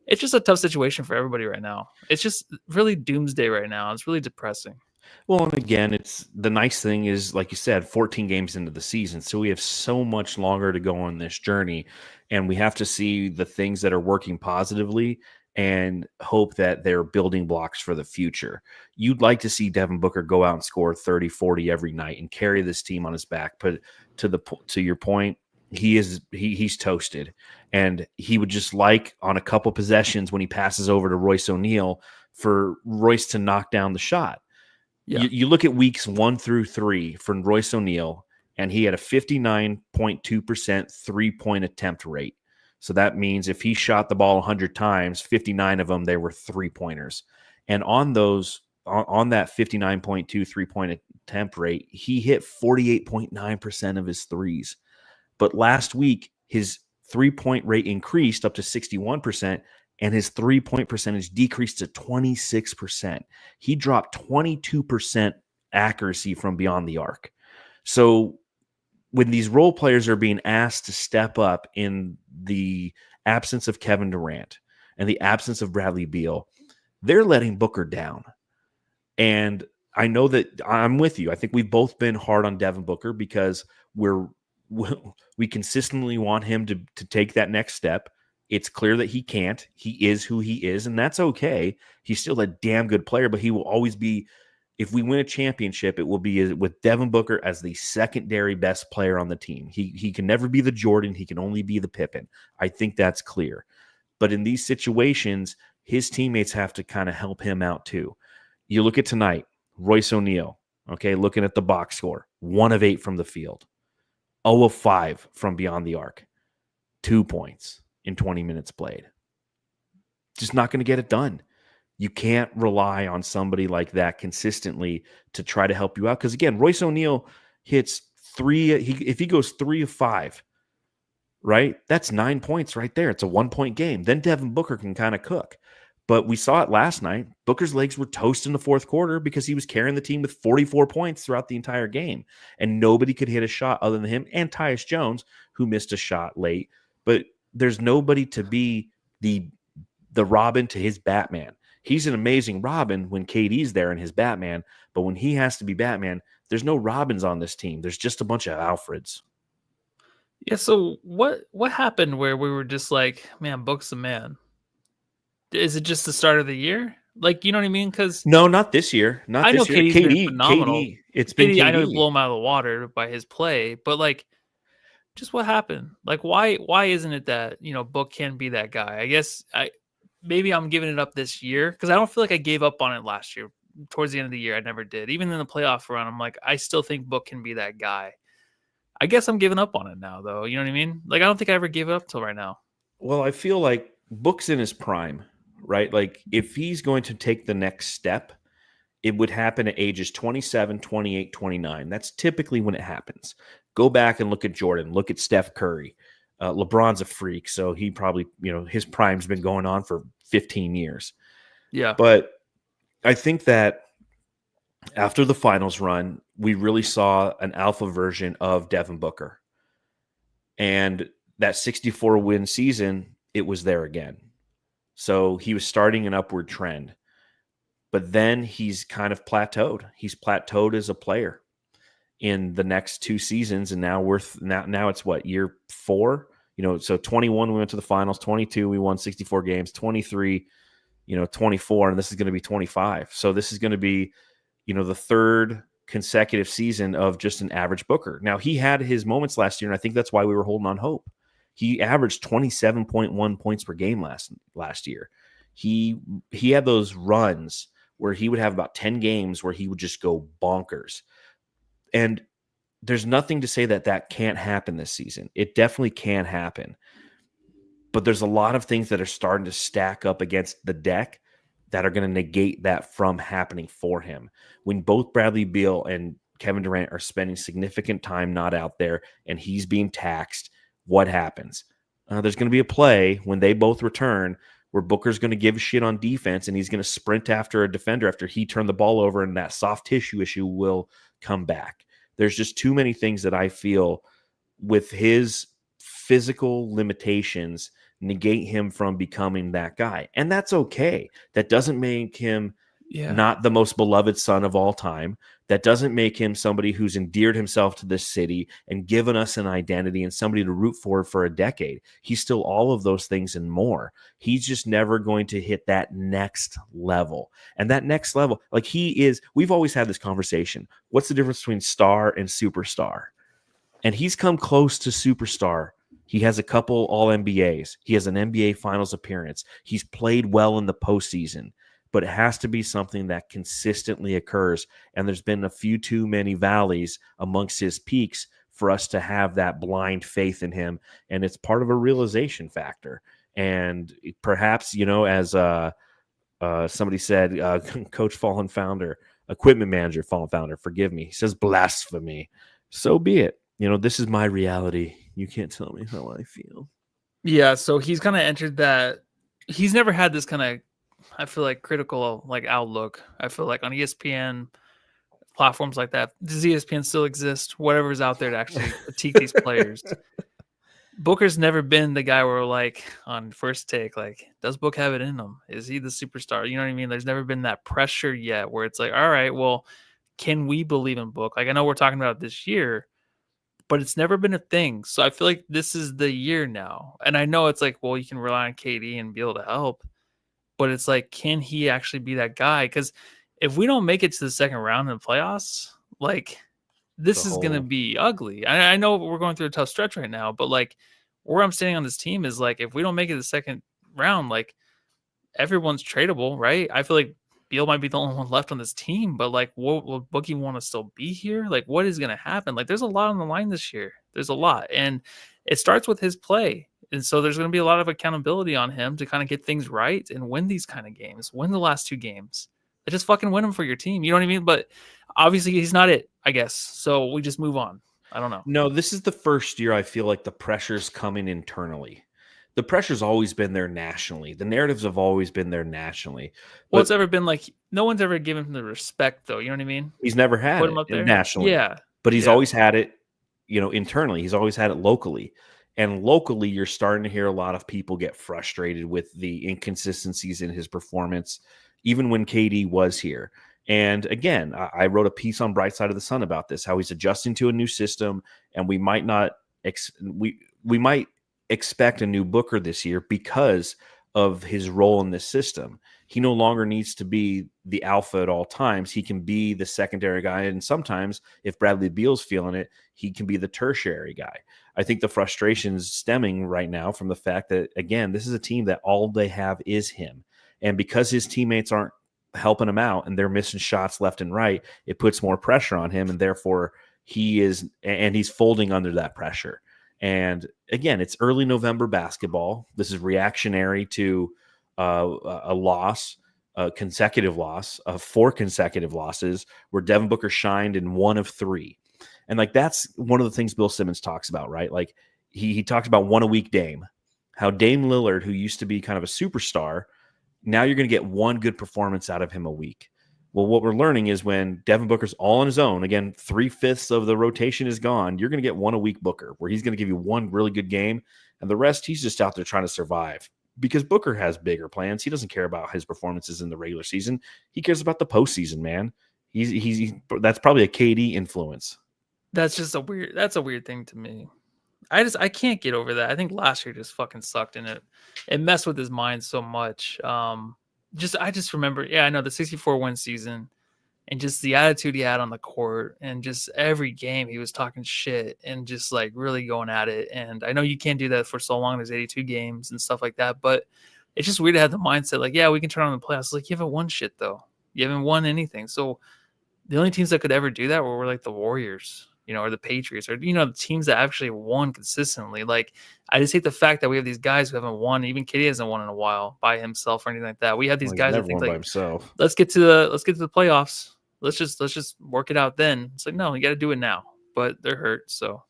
it's just a tough situation for everybody right now. It's just really doomsday right now. It's really depressing. Well, and again, it's the nice thing is, like you said, 14 games into the season. So we have so much longer to go on this journey. And we have to see the things that are working positively and hope that they're building blocks for the future. You'd like to see Devin Booker go out and score 30, 40 every night and carry this team on his back. But to your point, he's toasted. And he would just like on a couple possessions when he passes over to Royce O'Neal for Royce to knock down the shot. Yeah. You look at weeks 1 through 3 for Royce O'Neal, and he had a 59.2% 3-point attempt rate. So that means if he shot the ball 100 times, 59 of them, they were 3-pointers. And on that 59.2 3-point attempt rate, he hit 48.9% of his threes. But last week, his 3-point rate increased up to 61%, and his 3-point percentage decreased to 26%. He dropped 22% accuracy from beyond the arc. So when these role players are being asked to step up in the absence of Kevin Durant and the absence of Bradley Beal, they're letting Booker down. And I know that I'm with you. I think we've both been hard on Devin Booker because we consistently want him to take that next step. It's clear that he can't. He is who he is, and that's okay. He's still a damn good player, but he will always be, if we win a championship, it will be with Devin Booker as the secondary best player on the team. He can never be the Jordan. He can only be the Pippen. I think that's clear. But in these situations, his teammates have to kind of help him out too. You look at tonight, Royce O'Neal, okay, looking at the box score, 1 of 8 from the field, 0 of 5 from beyond the arc, 2 points in 20 minutes played. Just not going to get it done. You can't rely on somebody like that consistently to try to help you out. Because again, Royce O'Neal hits 3. If he goes 3 of 5, right? That's 9 points right there. It's a 1-point game. Then Devin Booker can kind of cook. But we saw it last night. Booker's legs were toast in the fourth quarter because he was carrying the team with 44 points throughout the entire game. And nobody could hit a shot other than him and Tyus Jones, who missed a shot late. But there's nobody to be the Robin to his Batman. He's an amazing Robin when KD's there in his Batman, but when he has to be Batman, there's no Robins on this team. There's just a bunch of Alfreds. Yeah, so what happened where we were just like, man, Book's the man? Is it just the start of the year? Like, you know what I mean? Because no, not this year. Not I know this year. KD's been phenomenal. KD. It's been KD, I know he KD. blew him out of the water by his play, but like, just what happened? Like, why isn't it that, Book can be that guy? I guess maybe I'm giving it up this year because I don't feel like I gave up on it last year. Towards the end of the year, I never did. Even in the playoff run, I'm like, I still think Book can be that guy. I guess I'm giving up on it now, though. You know what I mean? Like, I don't think I ever gave it up till right now. Well, I feel like Book's in his prime, right? Like, if he's going to take the next step, it would happen at ages 27, 28, 29. That's typically when it happens. Go back and look at Jordan. Look at Steph Curry. LeBron's a freak, so he probably, his prime's been going on for 15 years. Yeah. But I think that after the finals run, we really saw an alpha version of Devin Booker. And that 64-win season, it was there again. So he was starting an upward trend. But then he's kind of plateaued. He's plateaued as a player in the next 2 seasons, and now now it's what, year 4? So 21 we went to the finals, 22 we won 64 games, 23, 24, and this is going to be 25. So this is going to be the third consecutive season of just an average Booker. Now, he had his moments last year, and I think that's why we were holding on hope. He averaged 27.1 points per game last year. He had those runs where he would have about 10 games where he would just go bonkers. And there's nothing to say that can't happen this season. It definitely can happen. But there's a lot of things that are starting to stack up against the deck that are going to negate that from happening for him. When both Bradley Beal and Kevin Durant are spending significant time not out there and he's being taxed, what happens? There's going to be a play when they both return where Booker's going to give a shit on defense and he's going to sprint after a defender after he turned the ball over, and that soft tissue issue will come back. There's just too many things that I feel with his physical limitations negate him from becoming that guy. And that's okay. That doesn't make him not the most beloved son of all time. That doesn't make him somebody who's endeared himself to this city and given us an identity and somebody to root for a decade. He's still all of those things and more. He's just never going to hit that next level. And that next level, like we've always had this conversation. What's the difference between star and superstar? And he's come close to superstar. He has a couple All-NBAs. He has an NBA Finals appearance. He's played well in the postseason. But it has to be something that consistently occurs. And there's been a few too many valleys amongst his peaks for us to have that blind faith in him. And it's part of a realization factor. And perhaps, as somebody said, Coach Fallen Founder, equipment manager Fallen Founder, forgive me. He says blasphemy. So be it. This is my reality. You can't tell me how I feel. Yeah, so he's kind of entered that. He's never had this kind of, I feel like, critical outlook. I feel like on ESPN platforms like that, does ESPN still exist? Whatever's out there to actually critique these players. Booker's never been the guy where on First Take, does Book have it in him? Is he the superstar? You know what I mean? There's never been that pressure yet where it's all right, well, can we believe in Book? I know we're talking about it this year, but it's never been a thing. So I feel like this is the year now. And I know it's well, you can rely on KD and be able to help. But it's can he actually be that guy? Because if we don't make it to the second round in the playoffs, this is going to be ugly. I know we're going through a tough stretch right now, but where I'm standing on this team is if we don't make it to the second round, everyone's tradable, right? I feel like Beal might be the only one left on this team, but will Boogie want to still be here? What is going to happen? There's a lot on the line this year. There's a lot. And it starts with his play. And so there's going to be a lot of accountability on him to kind of get things right and win these kind of games, win the last two games. Just fucking win them for your team. You know what I mean? But obviously he's not it, I guess. So we just move on. I don't know. No, this is the first year I feel like the pressure's coming internally. The pressure's always been there nationally. The narratives have always been there nationally. Well, it's ever been no one's ever given him the respect, though. You know what I mean? He's never had Put him up it there nationally. Yeah. But he's always had it, internally. He's always had it locally. And locally, you're starting to hear a lot of people get frustrated with the inconsistencies in his performance, even when KD was here. And again, I wrote a piece on Bright Side of the Sun about this, how he's adjusting to a new system, and we might not we might expect a new Booker this year because of his role in this system. He no longer needs to be the alpha at all times. He can be the secondary guy. And sometimes if Bradley Beal's feeling it, he can be the tertiary guy. I think the frustration's stemming right now from the fact that, again, this is a team that all they have is him. And because his teammates aren't helping him out and they're missing shots left and right, it puts more pressure on him. And therefore he's folding under that pressure. And again, it's early November basketball. This is reactionary to a loss, a consecutive loss of 4 consecutive losses where Devin Booker shined in 1 of 3. And that's one of the things Bill Simmons talks about, right? He talks about 1 a week Dame, how Dame Lillard, who used to be kind of a superstar, now you're going to get 1 good performance out of him a week. Well, what we're learning is when Devin Booker's all on his own, again, 3/5 of the rotation is gone, you're going to get 1 a week Booker, where he's going to give you 1 really good game, and the rest, he's just out there trying to survive. Because Booker has bigger plans. He doesn't care about his performances in the regular season. He cares about the postseason, man. That's probably a KD influence. That's a weird thing to me. I can't get over that. I think last year just fucking sucked, and it messed with his mind so much. I just remember, I know the 64 win season. and just the attitude he had on the court, and just every game he was talking shit and just like really going at it. And I know you can't do that for so long. There's 82 games and stuff like that, but it's just weird to have the mindset like, yeah, we can turn on the playoffs. Like, you haven't won shit though. You haven't won anything. So the only teams that could ever do that were like the Warriors, or the Patriots, or the teams that actually won consistently. Like, I just hate the fact that we have these guys who haven't won. Even KD hasn't won in a while by himself or anything like that. We have these He's guys that never think won by like, himself. let's get to the playoffs. Let's just work it out then. It's like, no, you got to do it now. But they're hurt, so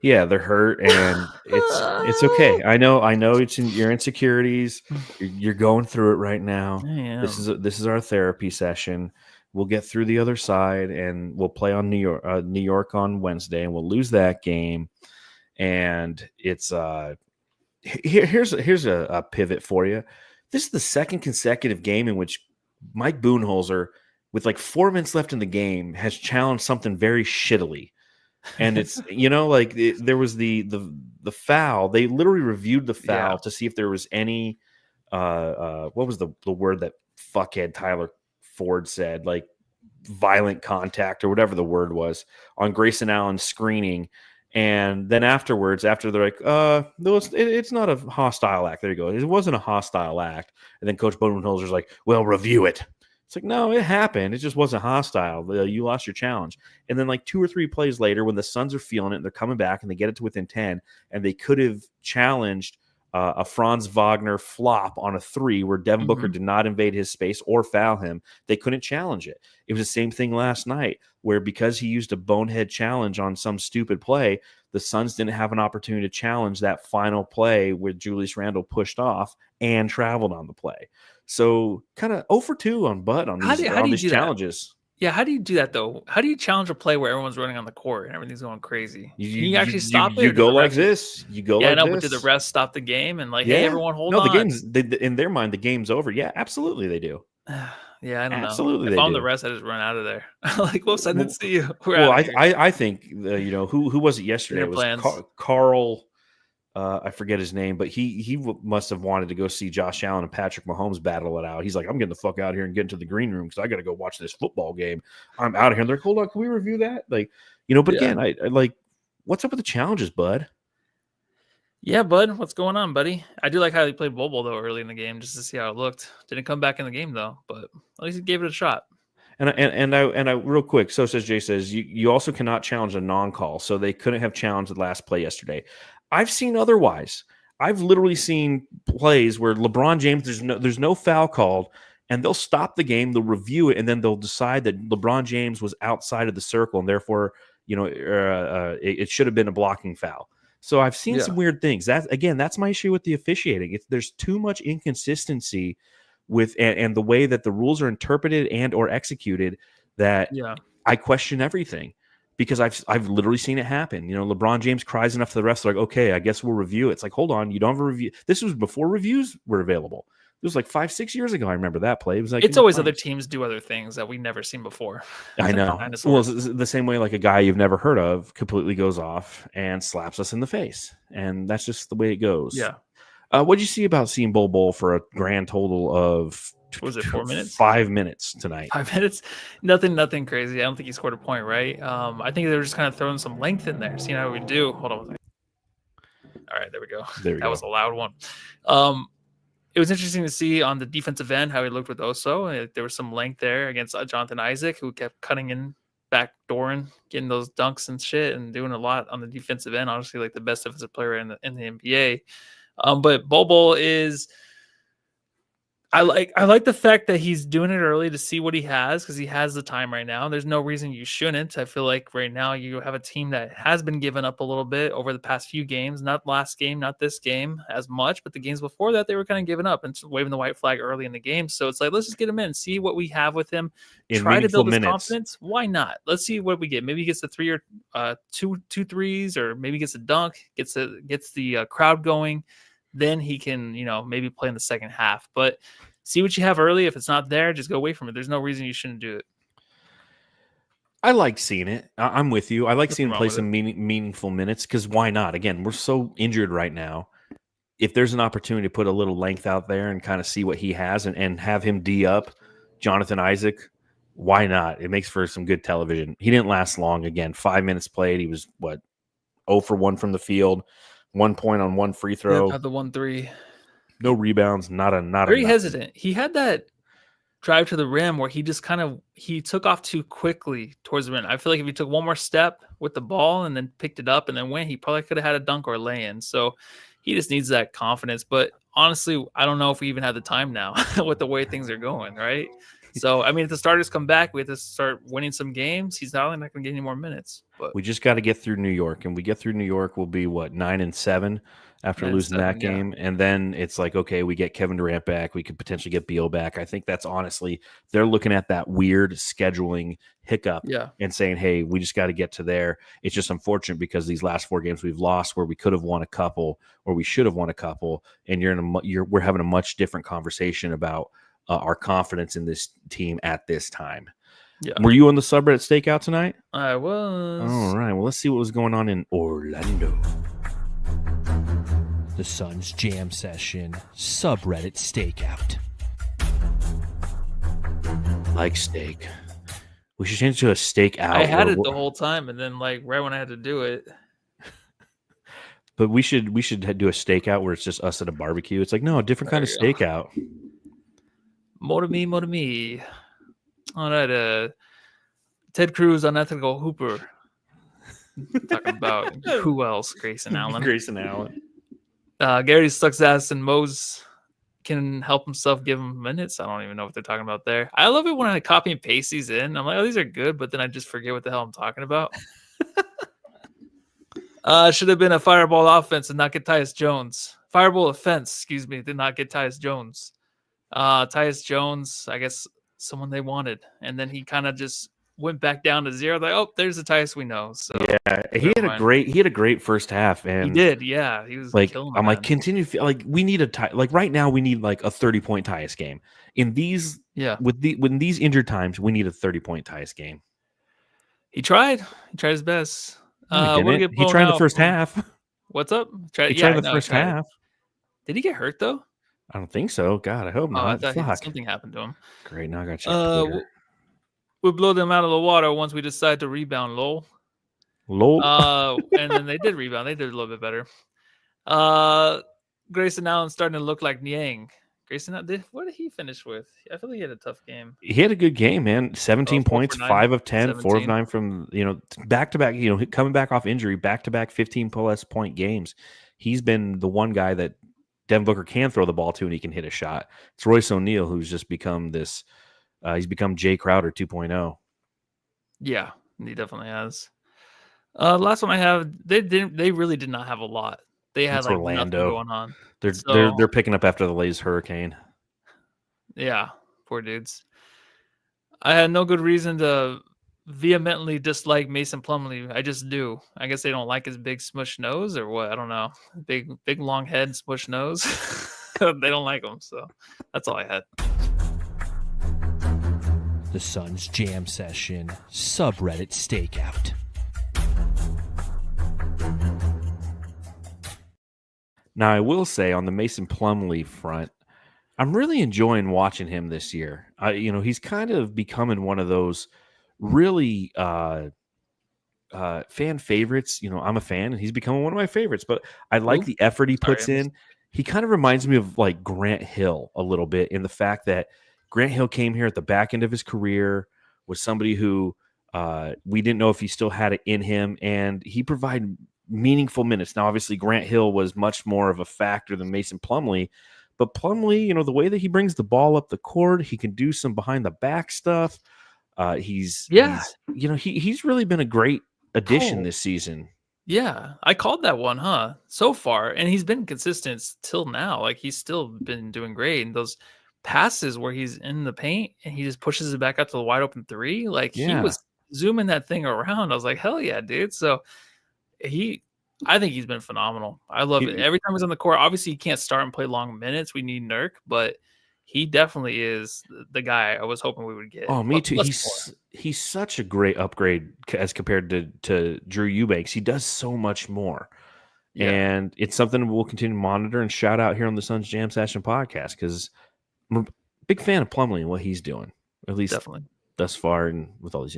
Yeah, they're hurt, and it's okay. I know it's your insecurities. You're going through it right now. This is our therapy session. We'll get through the other side, and we'll play on New York on Wednesday, and we'll lose that game. And it's here's a pivot for you. This is the second consecutive game in which Mike Budenholzer, with like 4 minutes left in the game, has challenged something very shittily. And it's there was the foul. They literally reviewed the foul to see if there was any what was the word that fuckhead Tyler Ford said, like violent contact or whatever the word was, on Grayson Allen's screening. And then afterwards, after they're like, no, it's not a hostile act. There you go. It wasn't a hostile act. And then Coach Budenholzer's like, well, review it. It's like, no, it happened. It just wasn't hostile. You lost your challenge. And then like 2 or 3 plays later, when the Suns are feeling it and they're coming back and they get it to within 10, and they could have challenged a Franz Wagner flop on a 3 where Devin Booker did not invade his space or foul him. They couldn't challenge it. It was the same thing last night, where because he used a bonehead challenge on some stupid play, the Suns didn't have an opportunity to challenge that final play where Julius Randle pushed off and traveled on the play. So kind of 0 for 2 on Bud on these challenges. Yeah, how do you do that though? How do you challenge a play where everyone's running on the court and everything's going crazy? Can you actually stop it? You go like this. You go like this. But did the refs stop the game and like, hey, everyone, hold on? No, the game's in their mind, the game's over. Yeah, absolutely they do. Yeah, I don't absolutely know. If I'm the refs, I just run out of there. Like, whoops, I didn't see you. I think who was it yesterday? It was Carl. I forget his name, but he must have wanted to go see Josh Allen and Patrick Mahomes battle it out. He's like, I'm getting the fuck out of here and get into the green room because I got to go watch this football game. I'm out of here. And they're like, hold on, can we review that? Like, but again, I like, what's up with the challenges, Bud? Yeah, Bud, what's going on, buddy? I do like how he played Bobo though early in the game just to see how it looked. Didn't come back in the game though, but at least he gave it a shot. And I real quick. So says Jay says you also cannot challenge a non-call, so they couldn't have challenged the last play yesterday. I've seen otherwise. I've literally seen plays where LeBron James, there's no foul called, and they'll stop the game, they'll review it, and then they'll decide that LeBron James was outside of the circle, and therefore, it should have been a blocking foul. So I've seen some weird things. That's my issue with the officiating. There's too much inconsistency with and the way that the rules are interpreted and or executed that I question everything. Because I've literally seen it happen. LeBron James cries enough to the refs, like, okay, I guess we'll review it. It's like, hold on, you don't have a review. This was before reviews were available. It was like 5-6 years ago. I remember that play. It was like, it's always other teams do other things that we've never seen before. I know. Well, it's the same way like a guy you've never heard of completely goes off and slaps us in the face. And that's just the way it goes. Yeah. What'd you see about seeing Bol for a grand total of was it 4 minutes? 5 minutes tonight. 5 minutes? Nothing crazy. I don't think he scored a point, right? I think they were just kind of throwing some length in there, seeing how we do. Hold on. All right, there we go. That was a loud one. It was interesting to see on the defensive end how he looked with Oso. There was some length there against Jonathan Isaac, who kept cutting in, backdooring, getting those dunks and shit, and doing a lot on the defensive end. Honestly, like the best defensive player in the NBA. But Bobo is. I like the fact that he's doing it early to see what he has, because he has the time right now. There's no reason you shouldn't. I feel like right now you have a team that has been given up a little bit over the past few games. Not last game, not this game as much, but the games before that they were kind of giving up and waving the white flag early in the game. So it's like, let's just get him in, see what we have with him, try to build his confidence. Why not? Let's see what we get. Maybe he gets the 3 or two threes, or maybe gets a dunk, gets the crowd going. Then he can, maybe play in the second half. But see what you have early. If it's not there, just go away from it. There's no reason you shouldn't do it. I like seeing it. I'm with you. I like seeing him play some meaningful minutes, because why not? Again, we're so injured right now. If there's an opportunity to put a little length out there and kind of see what he has and have him D up Jonathan Isaac why not? It makes for some good television. He didn't last long. Again, 5 minutes played. He was 0 for 1 from the field, 1 point on 1 free Yeah, throw, about the 1-3. no rebounds, not a Very nothing. hesitant. He had that drive to the rim where he just he took off too quickly towards the rim. I feel like if he took one more step with the ball and then picked it up and then went, he probably could have had a dunk or a lay-in. So he just needs that confidence. But honestly, I don't know if we even have the time now with the way things are going, right? So, I mean, if the starters come back, we have to start winning some games. He's not going to get any more minutes. But We just got to get through New York, and we get through New York, we'll be 9-7 after 9 and losing that 7, yeah. game, and then it's like, okay, we get Kevin Durant back, we could potentially get Beal back. I think that's honestly, they're looking at that weird scheduling hiccup Yeah. and saying, hey, we just got to get to there. It's just unfortunate because these last 4 games we've lost, where we could have won a couple, or we should have won a couple, and we're having a much different conversation about our confidence in this team at this time. Yeah. Were you on the subreddit stakeout tonight? I was. All right. Well, let's see what was going on in Orlando. The Suns Jam Session subreddit stakeout. Like steak. We should change it to a steak out. I had it the whole time, and then right when I had to do it. But we should do a stakeout where it's just us at a barbecue. It's like, no, a different kind of stakeout. More to me. All right, Ted Cruz, unethical hooper. Talking about who else? Grayson Allen. Gary sucks ass, and Mose can help himself, give him minutes. I don't even know what they're talking about there. I love it when I copy and paste these in. I'm like, oh, these are good, but then I just forget what the hell I'm talking about. Should have been a fireball offense and not get Tyus Jones. Fireball offense, excuse me, did not get Tyus Jones. Tyus Jones, I guess someone they wanted, and then he kind of just went back down to 0. Like, oh, there's the Tyus we know. So yeah, he had a great first half, and he did. Yeah, he was like, killing. I'm like, continue. Like, we need like right now, we need like a 30-point Tyus game. In these, when these injured times, we need a 30-point Tyus game. He tried his best. No, he tried in the first half. What's up? He tried in the first half. Did he get hurt though? I don't think so. God, I hope not. I thought something happened to him. Great, now I got you. We'll blow them out of the water once we decide to rebound. Lol. And then they did rebound. They did a little bit better. Grayson Allen starting to look like Niang. What did he finish with? I feel like he had a tough game. He had a good game, man. 17 points, 5 of 10, 4 of 9 from, back-to-back, coming back off injury, back-to-back 15-plus point games. He's been the one guy that Devin Booker can throw the ball to and he can hit a shot. It's Royce O'Neal who's just become this he's become Jay Crowder 2.0. Yeah, he definitely has. Last one I have, they really did not have a lot. They had Orlando nothing going on. They're picking up after the latest hurricane. Yeah, poor dudes. I had no good reason to vehemently dislike Mason Plumlee. I just do. I guess they don't like his big smush nose or what. I don't know. Big long head, smush nose. They don't like him. So that's all I had. The Suns Jam Session subreddit stakeout. Now, I will say on the Mason Plumlee front, I'm really enjoying watching him this year. He's kind of becoming one of those really fan favorites. I'm a fan, and he's becoming one of my favorites. But I like the effort he puts in. He kind of reminds me of like Grant Hill a little bit in the fact that Grant Hill came here at the back end of his career, was somebody who we didn't know if he still had it in him, and he provided meaningful minutes. Now, obviously, Grant Hill was much more of a factor than Mason Plumlee, but Plumlee, the way that he brings the ball up the court, he can do some behind the back stuff. He's really been a great addition this season. Yeah, I called that one, so far, and he's been consistent till now. Like, he's still been doing great. And those passes where he's in the paint and he just pushes it back up to the wide open 3, he was zooming that thing around. I was like, hell yeah, dude. So I think he's been phenomenal. I love it. Every time he's on the court, obviously he can't start and play long minutes. We need Nurk, but he definitely is the guy I was hoping we would get. Oh, me too. He's such a great upgrade as compared to Drew Eubanks. He does so much more. Yeah. And it's something we'll continue to monitor and shout out here on the Suns Jam Session podcast because I'm a big fan of Plumlee and what he's doing. At least definitely thus far, and with all these.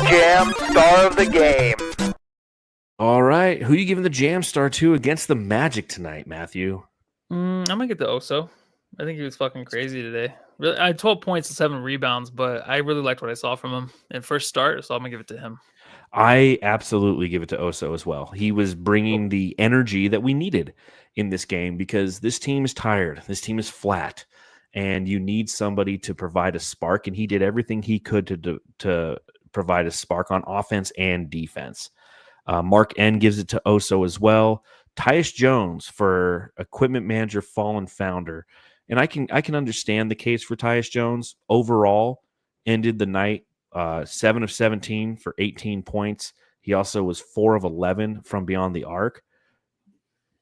Jam star of the game. All right, who are you giving the jam star to against the Magic tonight, Matthew? I'm gonna get the Oso. I think he was fucking crazy today. Really, I had 12 points and 7 rebounds, but I really liked what I saw from him in first start, so I'm gonna give it to him. I absolutely give it to Oso as well. He was bringing the energy that we needed in this game because this team is tired. This team is flat, and you need somebody to provide a spark. And he did everything he could to provide a spark on offense and defense. Mark N gives it to Oso as well. Tyus Jones for equipment manager, fallen founder, and I can understand the case for Tyus Jones. Overall, ended the night 7 of 17 for 18 points. He also was 4 of 11 from beyond the arc.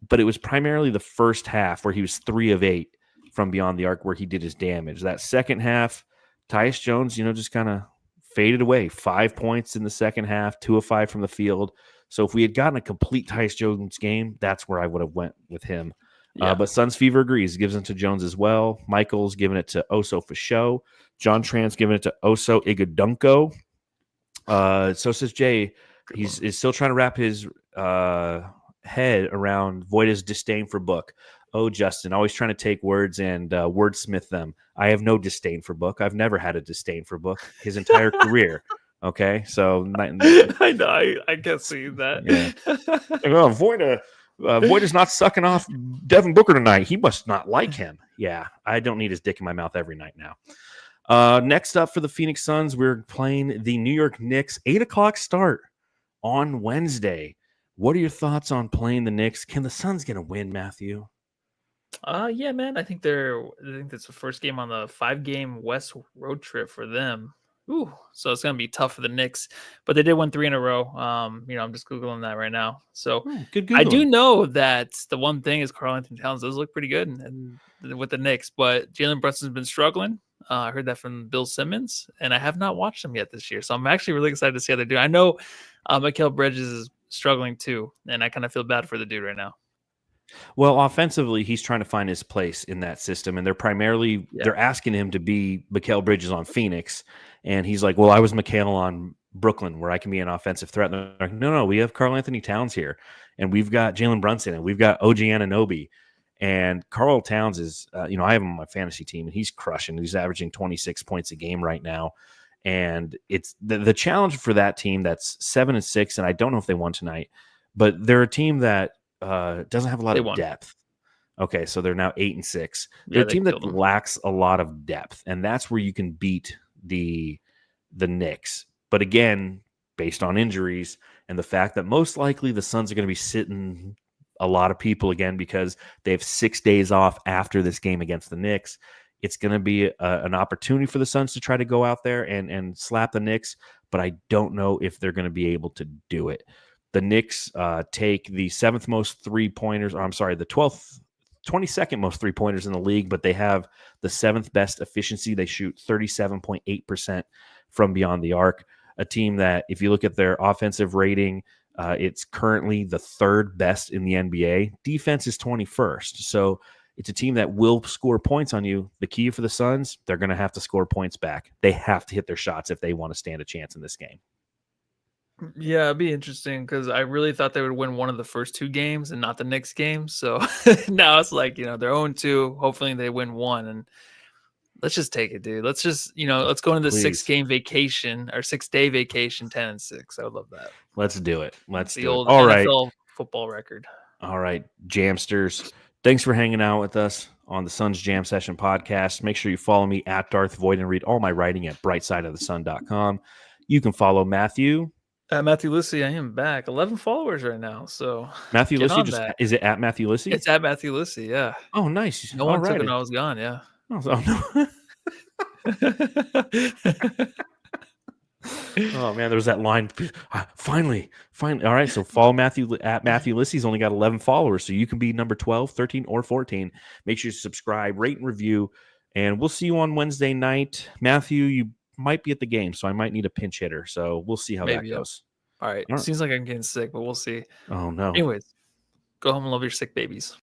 But it was primarily the first half where he was 3 of 8 from beyond the arc where he did his damage. That second half, Tyus Jones, just kind of faded away. 5 points in the second half, 2 of 5 from the field. So if we had gotten a complete Tyus Jones game, that's where I would have went with him. Yeah. But Suns Fever agrees, gives it to Jones as well. Michael's giving it to Oso for show. John Tran's giving it to Oso Igudunko. So says Jay, is still trying to wrap his head around Voida's disdain for Book. Oh, Justin, always trying to take words and wordsmith them. I have no disdain for Book. I've never had a disdain for Book his entire career. Okay, so I know, I can see that. Yeah. Well, Voida's not sucking off Devin Booker tonight. He must not like him. Yeah, I don't need his dick in my mouth every night now. Next up for the Phoenix Suns, we're playing the New York Knicks. 8:00 start on Wednesday. What are your thoughts on playing the Knicks? Can the Suns get a win, Matthew? Yeah, man. I think that's the first game on the 5-game West road trip for them. Ooh, so it's gonna be tough for the Knicks, but they did win 3 in a row. I'm just googling that right now. So Good I do Googling. know that the one thing is Karl Anthony Towns does look pretty good and with the Knicks, but Jalen Brunson's been struggling. I heard that from Bill Simmons, and I have not watched him yet this year. So I'm actually really excited to see how they do. I know Mikal Bridges is struggling too, and I kind of feel bad for the dude right now. Well, offensively, he's trying to find his place in that system, and they're asking him to be Mikal Bridges on Phoenix, and he's like, "Well, I was Mikal on Brooklyn, where I can be an offensive threat." And they're like, "No, we have Karl Anthony Towns here, and we've got Jalen Brunson, and we've got OG Anunoby, and Karl Towns is, I have him on my fantasy team, and he's crushing. He's averaging 26 points a game right now, and it's the challenge for that team that's 7-6, and I don't know if they won tonight, but they're a team that doesn't have a lot They of won. depth. Okay, so they're now 8-6. They're Yeah, a they team that killed them. lacks a lot of depth, and that's where you can beat the Knicks. But again, based on injuries and the fact that most likely the Suns are going to be sitting a lot of people again because they have 6 days off after this game against the Knicks, it's going to be an opportunity for the Suns to try to go out there and slap the Knicks, but I don't know if they're going to be able to do it. The Knicks take the 7th most three-pointers, or I'm sorry, the 22nd most three-pointers in the league, but they have the 7th best efficiency. They shoot 37.8% from beyond the arc. A team that, if you look at their offensive rating, it's currently the 3rd best in the NBA. Defense is 21st. So it's a team that will score points on you. The key for the Suns, they're going to have to score points back. They have to hit their shots if they want to stand a chance in this game. Yeah, it'd be interesting because I really thought they would win one of the first 2 games and not the next game. So now it's like, they're 0-2. Hopefully they win one. And let's just take it, dude. Let's just, let's go into the Please. 6-game vacation or 6-day vacation, 10-6. I would love that. Let's do it. Let's The do it. old All NFL right. football record. All right, Jamsters. Thanks for hanging out with us on the Suns Jam Session podcast. Make sure you follow me at Darth Void and read all my writing at brightsideofthesun.com. You can follow Matthew. At Matthew Lissy, I am back. 11 followers right now. So Matthew get Lissy, on that. is it at Matthew Lissy? It's at Matthew Lissy, yeah. Oh, nice. No one took it when I was gone, yeah. Oh, no. Oh, man, there was that line. Finally. All right, so follow Matthew at Matthew Lissy. He's only got 11 followers, so you can be number 12, 13, or 14. Make sure you subscribe, rate, and review, and we'll see you on Wednesday night. Matthew, you might be at the game, so I might need a pinch hitter, so we'll see how that goes. All right. Seems like I'm getting sick, but we'll see. Oh, no. Anyways, go home and love your sick babies.